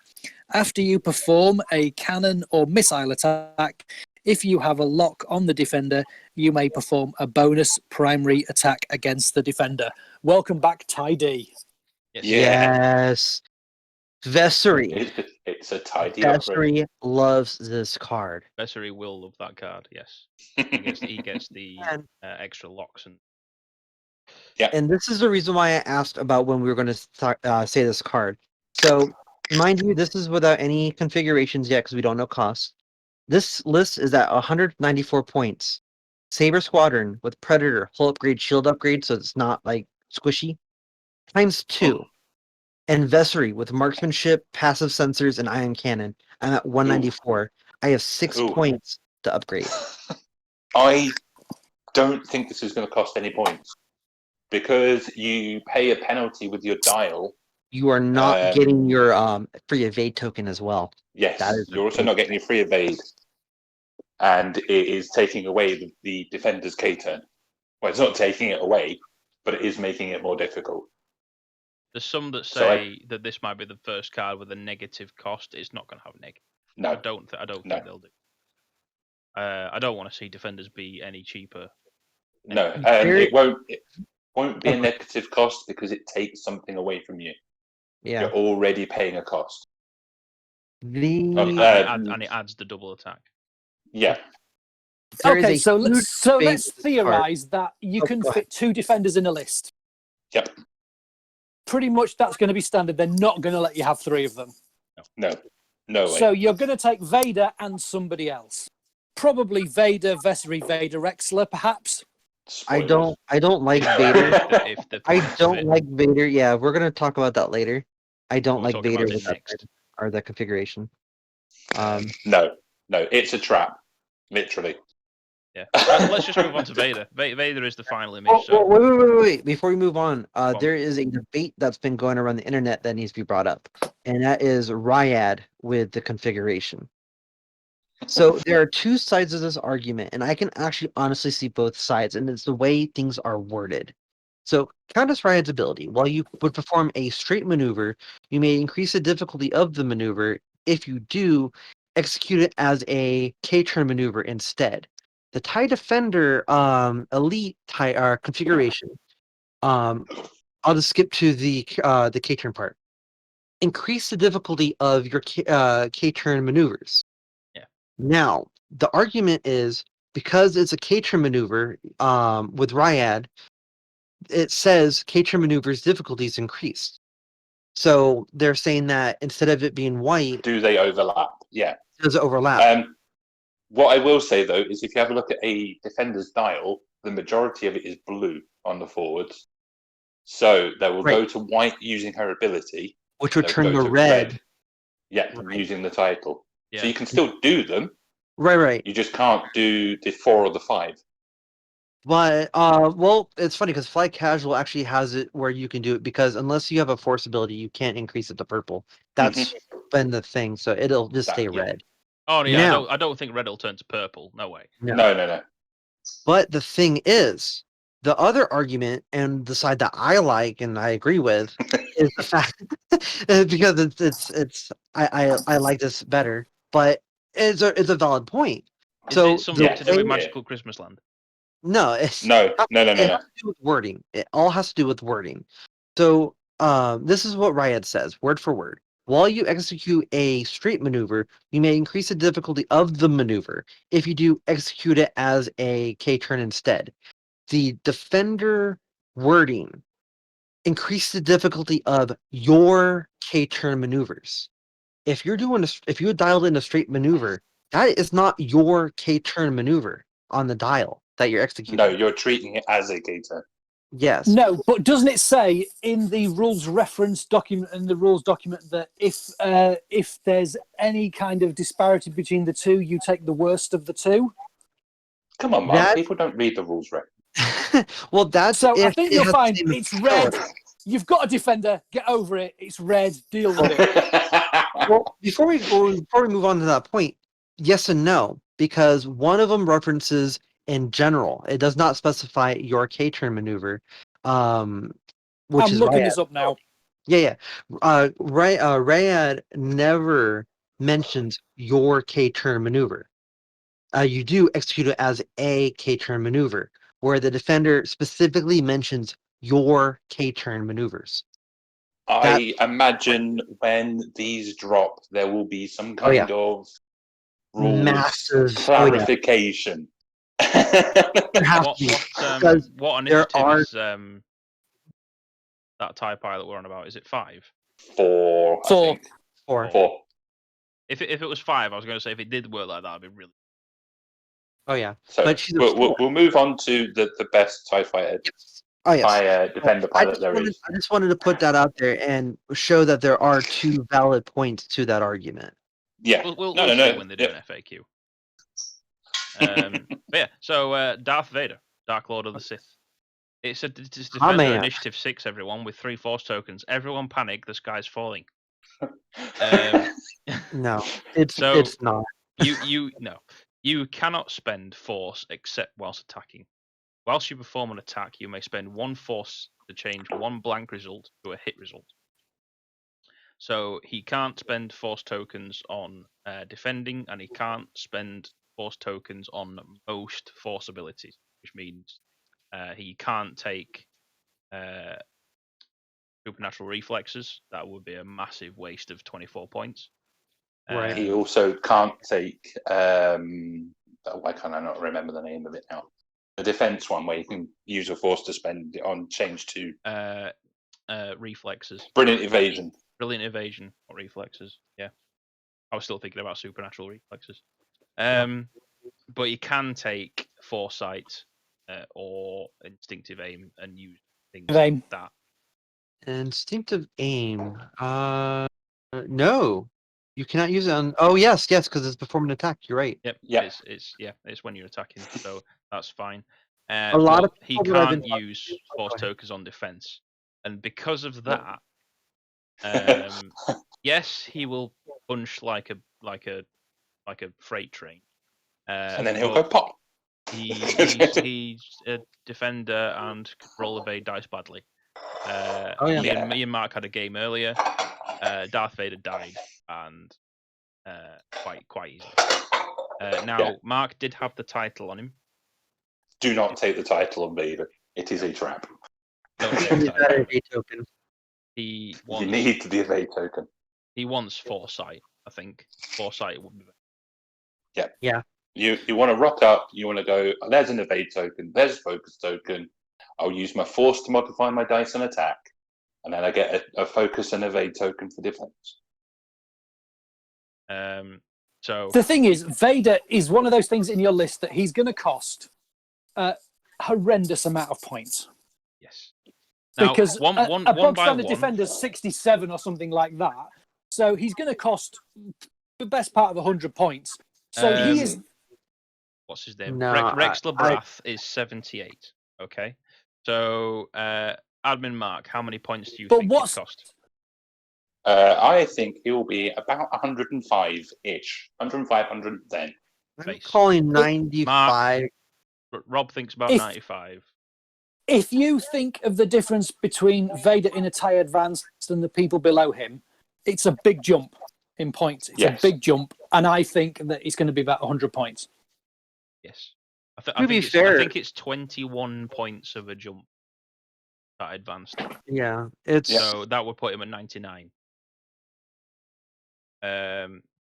After you perform a cannon or missile attack, if you have a lock on the Defender, you may perform a bonus primary attack against the Defender. Welcome back, TIE D. Yes. Vessery. It's a tidy Vessery loves this card. Vessery will love that card, yes. He gets the extra locks. And this is the reason why I asked about when we were going to say this card. So, mind you, this is without any configurations yet because we don't know costs. This list is at 194 points. Saber Squadron with Predator, hull upgrade, shield upgrade, so it's not like squishy, times 2. And Vessery with marksmanship, passive sensors, and ion cannon. I'm at 194. I have 6 points to upgrade. I don't think this is going to cost any points because you pay a penalty with your dial. You are not getting your free evade token as well. Yes, you're also not getting your free evade. And it is taking away the Defender's K-turn. Well, it's not taking it away, but it is making it more difficult. There's some that say that this might be the first card with a negative cost. It's not going to have a negative. No. I don't think they'll do. I don't want to see Defenders be any cheaper. No, and it won't be a negative cost because it takes something away from you. Yeah. You're already paying a cost. And it adds the double attack. Yeah. Okay, so let's theorize that you can fit 2 Defenders in a list. Yep. Pretty much that's going to be standard. They're not going to let you have 3 of them. No way. So you're going to take Vader and somebody else. Probably Vader, Vessery, Vader, Rexler, perhaps. Spoilers. I don't like Vader. I don't like Vader. Yeah, we're going to talk about that later. I don't like Vader with that configuration. No, it's a trap. Literally. Yeah. Let's just move on to Vader. Vader is the final image. Wait. Before we move on, there is a debate that's been going around the internet that needs to be brought up, and that is Ryad with the configuration. So there are 2 sides of this argument, and I can actually honestly see both sides, and it's the way things are worded. So Countess Ryad's ability, while you would perform a straight maneuver, you may increase the difficulty of the maneuver. If you do, execute it as a K-turn maneuver instead. The TIE Defender Elite configuration. I'll just skip to the K-turn part. Increase the difficulty of your K-turn maneuvers. Yeah. Now the argument is because it's a K-turn maneuver with Ryad, it says K-turn maneuvers difficulties increased. So they're saying that instead of it being white, do they overlap? Yeah. does it overlap? What I will say though is if you have a look at a defender's dial, the majority of it is blue on the forwards. So they will go to white using her ability, which would turn to red. Yeah, Right. using the title. Yeah. So you can still do them. Right. You just can't do the 4 or the 5. But well, it's funny because Fly Casual actually has it where you can do it because unless you have a force ability, you can't increase it to purple. That's been the thing, so it'll just stay red. Oh yeah, now, I don't think red will turn to purple. No way. No. But the thing is, the other argument and the side that I like and I agree with is the fact because I like this better, but it's a valid point. Is it something to do with Magical Christmas Land? No, it's no. It has to do with wording. It all has to do with wording. So this is what Riot says, word for word. While you execute a straight maneuver, you may increase the difficulty of the maneuver if you do execute it as a K-turn instead. The defender wording increase the difficulty of your K-turn maneuvers. If you dialed in a straight maneuver, that is not your K-turn maneuver on the dial that you're executing. No, you're treating it as a K-turn. Yes. No, but doesn't it say in the rules reference document and the rules document that if there's any kind of disparity between the two, you take the worst of the two? Come on, man. People don't read the rules right. Well, that's so. I think you'll find it's red. You've got a defender. Get over it. It's red. Deal with it. Well, before we move on to that point, yes and no, because one of them references in general. It does not specify your K-turn maneuver, which I'm is looking this up now. Yeah. Rayad never mentions your K-turn maneuver. You do execute it as a K-turn maneuver, where the defender specifically mentions your K-turn maneuvers. I imagine when these drop, there will be some kind of rules massive clarification. What initiative is that TIE pilot we're on about? Is it 5? 4. I think. 4. If it was 5, I was going to say if it did work like that, it'd be really. Oh yeah. So we'll move on to the best TIE fighter. Yes. Oh yes. TIE defender pilot I just wanted to put that out there and show that there are 2 valid points to that argument. Yeah. We'll see when they do an FAQ. But yeah, so Darth Vader, Dark Lord of the Sith. It's Defender Initiative 6, everyone, with 3 Force tokens. Everyone panic, the sky's falling. No, it's not. You cannot spend Force except whilst attacking. Whilst you perform an attack, you may spend 1 Force to change 1 blank result to a hit result. So he can't spend Force tokens on defending, and he can't spend Force tokens on most Force abilities, which means he can't take supernatural reflexes. That would be a massive waste of 24 points. Right. He also can't take. Why can't I not remember the name of it now? The defense one where you can use a Force to spend it on change to reflexes. Brilliant evasion. Brilliant evasion or reflexes. Yeah, I was still thinking about supernatural reflexes. But you can take foresight or instinctive aim and use things like that. Instinctive aim. No, you cannot use it on. Oh yes, because it's performing an attack. You're right. Yep. Yeah. It's when you're attacking, so that's fine. A lot of he can't use Force tokens on defense, and because of that, yes, he will punch like a freight train, and then he'll go pop. He's a defender and could roll evade dice badly. Me and Mark had a game earlier. Darth Vader died, and quite easily. Mark did have the title on him. Do not take the title on Vader. It is a trap. Don't take the title. Token. You need the evade token. He wants foresight, I think. Foresight would be better. Yeah. You want to rock up, you want to go, there's an evade token, there's a focus token. I'll use my Force to modify my dice and attack. And then I get a focus and evade token for defense. So the thing is, Vader is one of those things in your list that he's going to cost a horrendous amount of points. Yes. Now, Because a bog standard one, defender's 67 or something like that. So he's going to cost the best part of 100 points. So he is. What's his name? No, Rex Labrath is 78. Okay. So, Admin Mark, how many points do you think it cost? I think he'll be about 105-ish. 105, 110. I'm calling 95. Mark, Rob thinks about 95. If you think of the difference between Vader in a TIE Advanced and the people below him, it's a big jump in points. It's a big jump. And I think that it's going to be about 100 points. Yes. To be fair, I think it's 21 points of a jump that advanced. Yeah. So that would put him at 99.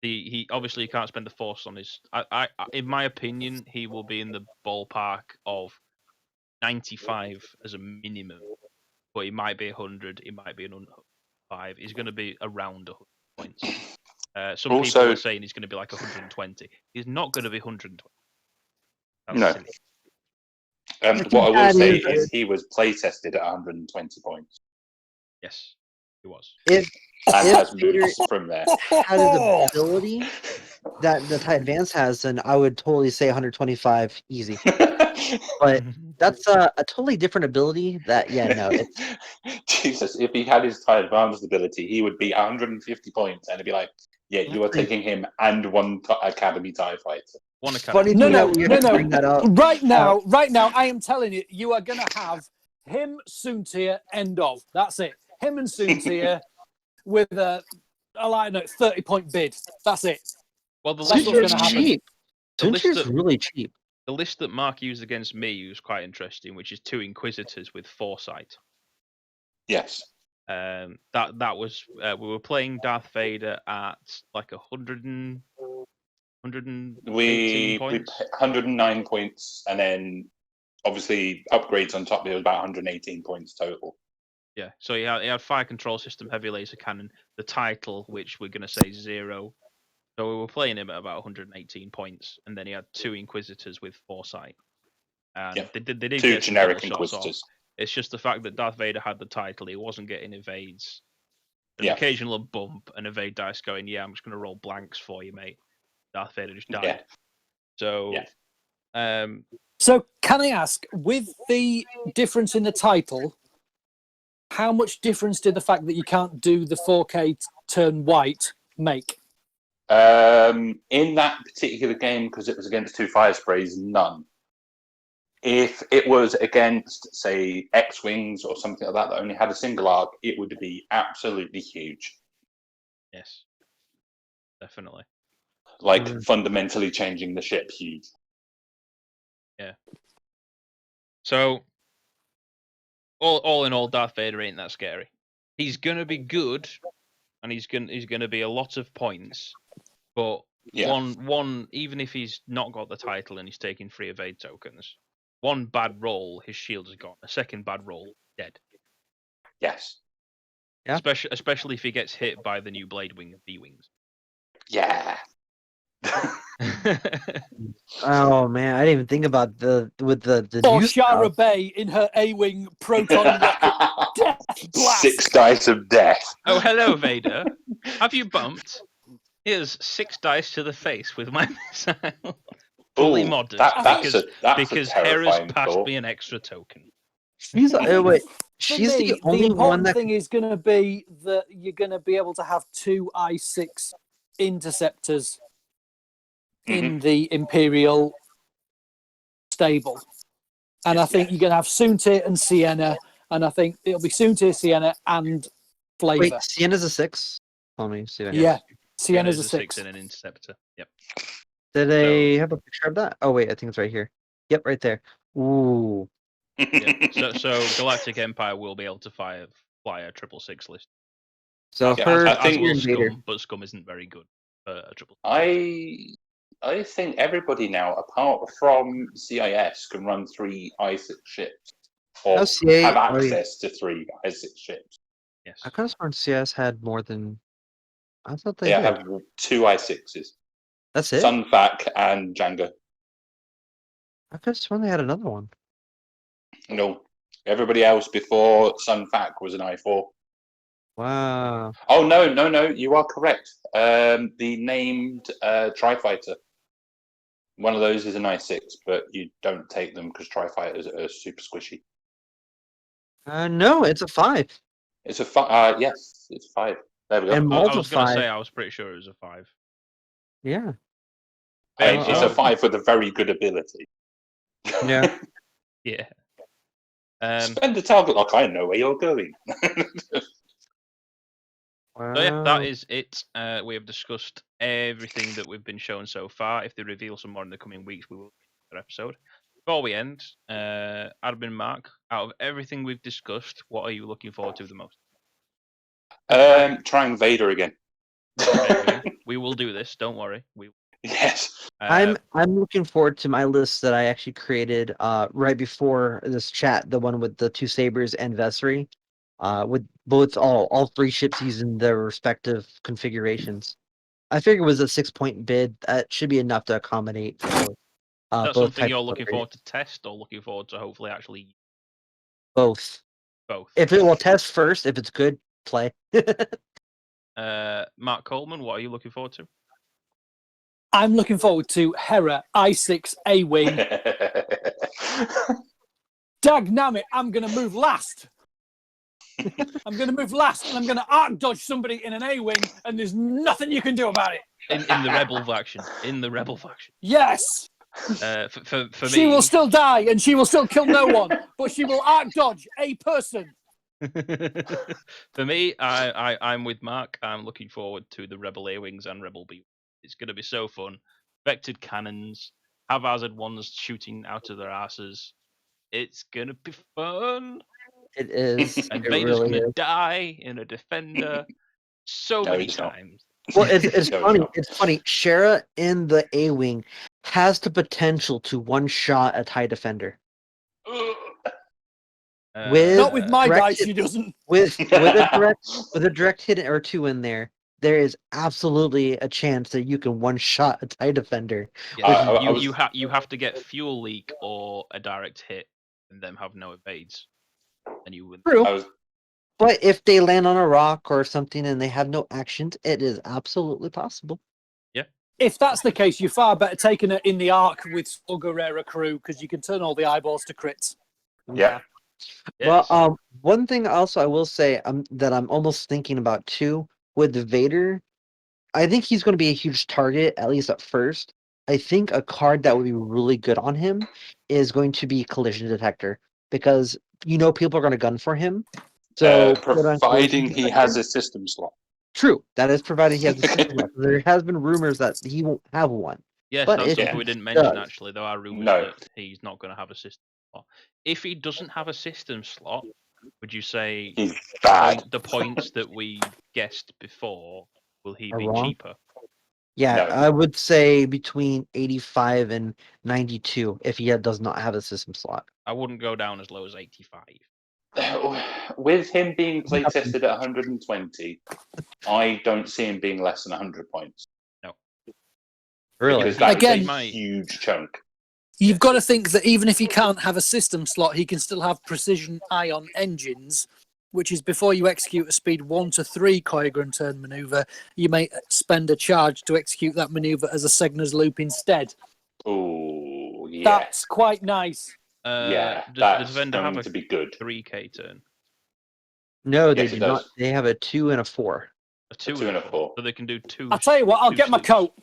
He obviously can't spend the Force on his. In my opinion, he will be in the ballpark of 95 as a minimum, but he might be 100. He might be an 105. He's going to be around 100 points. Some people are saying he's going to be like 120. He's not going to be 120. That's silly. What I will say is he was play tested at 120 points. Yes, he was. If has moved from there. Had his ability that the TIE Advance has, then I would totally say 125 easy. But that's a totally different ability. It's Jesus. If he had his TIE Advanced ability, he would be 150 points, and it'd be like, yeah, you are taking him and one Academy TIE fighter. One Academy. No. Right now, I am telling you, you are going to have him, Soontir, end of. That's it. Him and Soontir with a 30-point bid. That's it. Well, the list is cheap. Soontir's really cheap. The list that Mark used against me was quite interesting, which is 2 Inquisitors with Foresight. Yes. That was we were playing Darth Vader at like 118 points. 109 points, and then obviously upgrades on top. It was about 118 points total. Yeah, so he had Fire Control System, Heavy Laser Cannon, the title, which we're going to say 0. So we were playing him at about 118 points, and then he had 2 Inquisitors with Foresight. And they did 2 get generic Inquisitors. It's just the fact that Darth Vader had the title, he wasn't getting evades. An occasional bump, and evade dice going, yeah, I'm just going to roll blanks for you, mate. Darth Vader just died. Yeah. So, so can I ask, with the difference in the title, how much difference did the fact that you can't do the 4K turn white make? In that particular game, because it was against 2 fire sprays, none. If it was against, say, X-wings or something like that only had a single arc, it would be absolutely huge. Yes, definitely. Like fundamentally changing the ship, huge. Yeah. So, all in all, Darth Vader ain't that scary. He's gonna be good, and he's gonna be a lot of points. But one, even if he's not got the title and he's taking 3 evade tokens, one bad roll, his shield is gone. A second bad roll, dead. Yes. Yeah. Especially if he gets hit by the new Blade Wing and B-Wings. Yeah. Oh man, I didn't even think about the or Shara Bey in her A-wing proton rocket. Death blast. 6 dice of death. Oh, hello, Vader. Have you bumped? Here's 6 dice to the face with my missile. Fully modded. Because Hera's passed me an extra token. She's the only one that... The thing is going to be that you're going to be able to have 2 I-6 interceptors in the Imperial stable. And I think you're going to have Soontir and Sienna, and I think it'll be Soontir, Sienna, and Flavor. Wait, Sienna's a 6? Tell me, Sienna. Yeah, Sienna's a 6. and an interceptor. Yep. Did they have a picture of that? Oh wait, I think it's right here. Yep, right there. Ooh. Yeah. So Galactic Empire will be able to fly a 666 list. So I think Scum, but Scum isn't very good for a 666. I think everybody now, apart from CIS, can run 3 I-6 ships, or have access to 3 I-6 ships. Yes. I could have sworn CS had more than. I thought they They did. have 2 I6s. That's it. Sunfac and Django. I could have sworn they had another one. No. Everybody else before Sunfac was an I4. Wow. Oh, no. You are correct. The named Tri-Fighter. One of those is an I6, but you don't take them because Tri-Fighters are super squishy. No, it's a 5. It's a 5. Yes, it's 5. There we go. And I Malta was going to 5. say I was pretty sure it was a 5. Yeah. It's a 5 with a very good ability. Yeah. Yeah. Spend the target lock. I know where you're going. Wow. So yeah, that is it. We have discussed everything that we've been shown so far. If they reveal some more in the coming weeks, we will do another episode. Before we end, Admin Mark, out of everything we've discussed, what are you looking forward to the most? Trying Vader again. We will do this. Don't worry. Yes. I'm looking forward to my list that I actually created right before this chat, the one with the 2 sabers and Vessery, with both all 3 ships using their respective configurations. I figure it was a 6-point bid. That should be enough to accommodate for Is that both something types you're of looking upgrades. forward to test, or looking forward to hopefully actually Both. both? If it will test first, if it's good, play. Mark Coleman, what are you looking forward to? I'm looking forward to Hera I6 A-Wing. Dagnammit, I'm going to move last. I'm going to move last, and I'm going to arc dodge somebody in an A-Wing, and there's nothing you can do about it. In the Rebel faction. In the Rebel faction. Yes. For She me, will still die, and she will still kill no one, but she will arc dodge a person. For me, I'm with Mark. I'm looking forward to the Rebel A-Wings and Rebel B. It's going to be so fun. Vectored cannons, haphazard ones shooting out of their asses. It's going to be fun. It is. And It Vader's really going to is. die in a defender so No, many he's not. times. Well, it's No, funny. not. It's funny. Shara in the A-Wing has the potential to one-shot a TIE defender. Not with my direct guys, hit- she doesn't. with a direct hit or 2 in there. There is absolutely a chance that you can one-shot a TIE defender. Yeah, you have to get fuel leak or a direct hit, and them have no evades, and you win. True. But if they land on a rock or something and they have no actions, it is absolutely possible. Yeah. If that's the case, you're far better taking it in the Ark with Guerrera crew, because you can turn all the eyeballs to crits. Yeah. Yes. Well, one thing also I will say that I'm almost thinking about too with Vader. I think he's going to be a huge target, at least at first. I think a card that would be really good on him is going to be Collision Detector, because people are going to gun for him. So providing he has a system slot. True, that is provided he has a system slot. There has been rumors that he won't have one. Yes, but that's if something we didn't mention actually. There are rumors that he's not going to have a system slot. If he doesn't have a system slot, would you say he's bad? The points that we guessed before, will he be wrong? cheaper? Yeah, No. I would say between 85 and 92 if he does not have a system slot. I wouldn't go down as low as 85. With him being play tested at 120, I don't see him being less than 100 points. No. Really? Because that Again, is a huge chunk. You've got to think that even if he can't have a system slot, he can still have precision ion engines, which is before you execute a speed 1 to 3 Koigran turn maneuver, you may spend a charge to execute that maneuver as a Segner's loop instead. Oh, yeah. That's quite nice. Yeah, does Defender have to be good. 3K turn? No, they Yes, do it not. does. They have a 2 and a 4. A 2 and a 4. So they can do 2. I'll tell you what, I'll get my coat.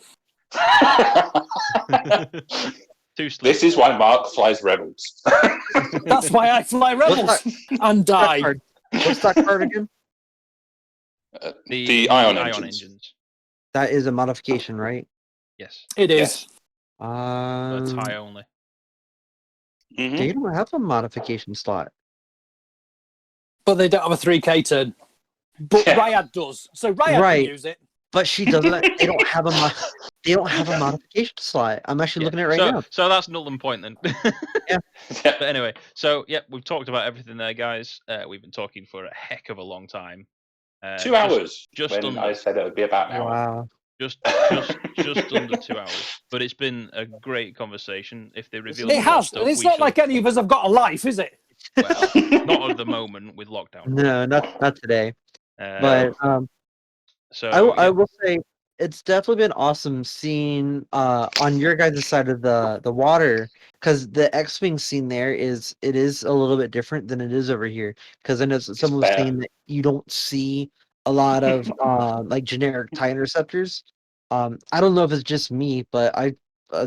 2 sleeps. This is why Mark flies Rebels. That's why I fly Rebels and die. What's that card again? The ion engines. That is a modification, right? Yes. It is. That's high only. Mm-hmm. They don't have a modification slot. But they don't have a 3K turn. But Ryad does. So Ryad can use it. But she doesn't. They don't have a modification slot. I'm actually looking at it right now. So that's null and point then. Yeah. But anyway, so we've talked about everything there, guys. We've been talking for a heck of a long time. 2 hours. Just when under. I said it would be about an hour. Wow. Just under 2 hours. But it's been a great conversation. If they reveal It has. stuff, It's not like any of us have got a life, is it? Well, not at the moment with lockdown. No, not today. But so I will say it's definitely been awesome seeing on your guys' side of the water, because the X-wing scene there is a little bit different than it is over here. Because I know someone was saying that you don't see a lot of like generic TIE interceptors. I don't know if it's just me, but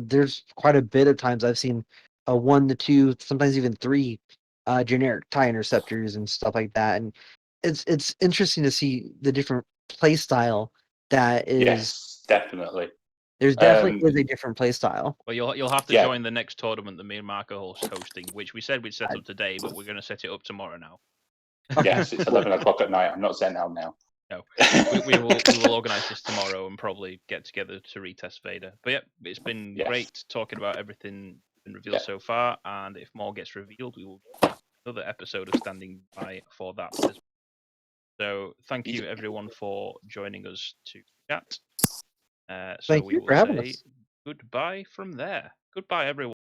there's quite a bit of times I've seen 1 to 2, sometimes even 3 generic TIE interceptors and stuff like that, and it's interesting to see the different play style that is. Yes, definitely. There's definitely is a different play style. Well, you'll have to join the next tournament that me and Mark are hosting, which we said we'd set up today, but we're going to set it up tomorrow now. Yes, it's 11 o'clock at night. I'm not setting out now. No, we will organise this tomorrow and probably get together to retest Vader. But yeah, it's been great talking about everything been revealed so far, and if more gets revealed, we will do another episode of Standing By for that as well. So thank you everyone for joining us to chat. So Thank we you will for having say us. goodbye from there. Goodbye everyone.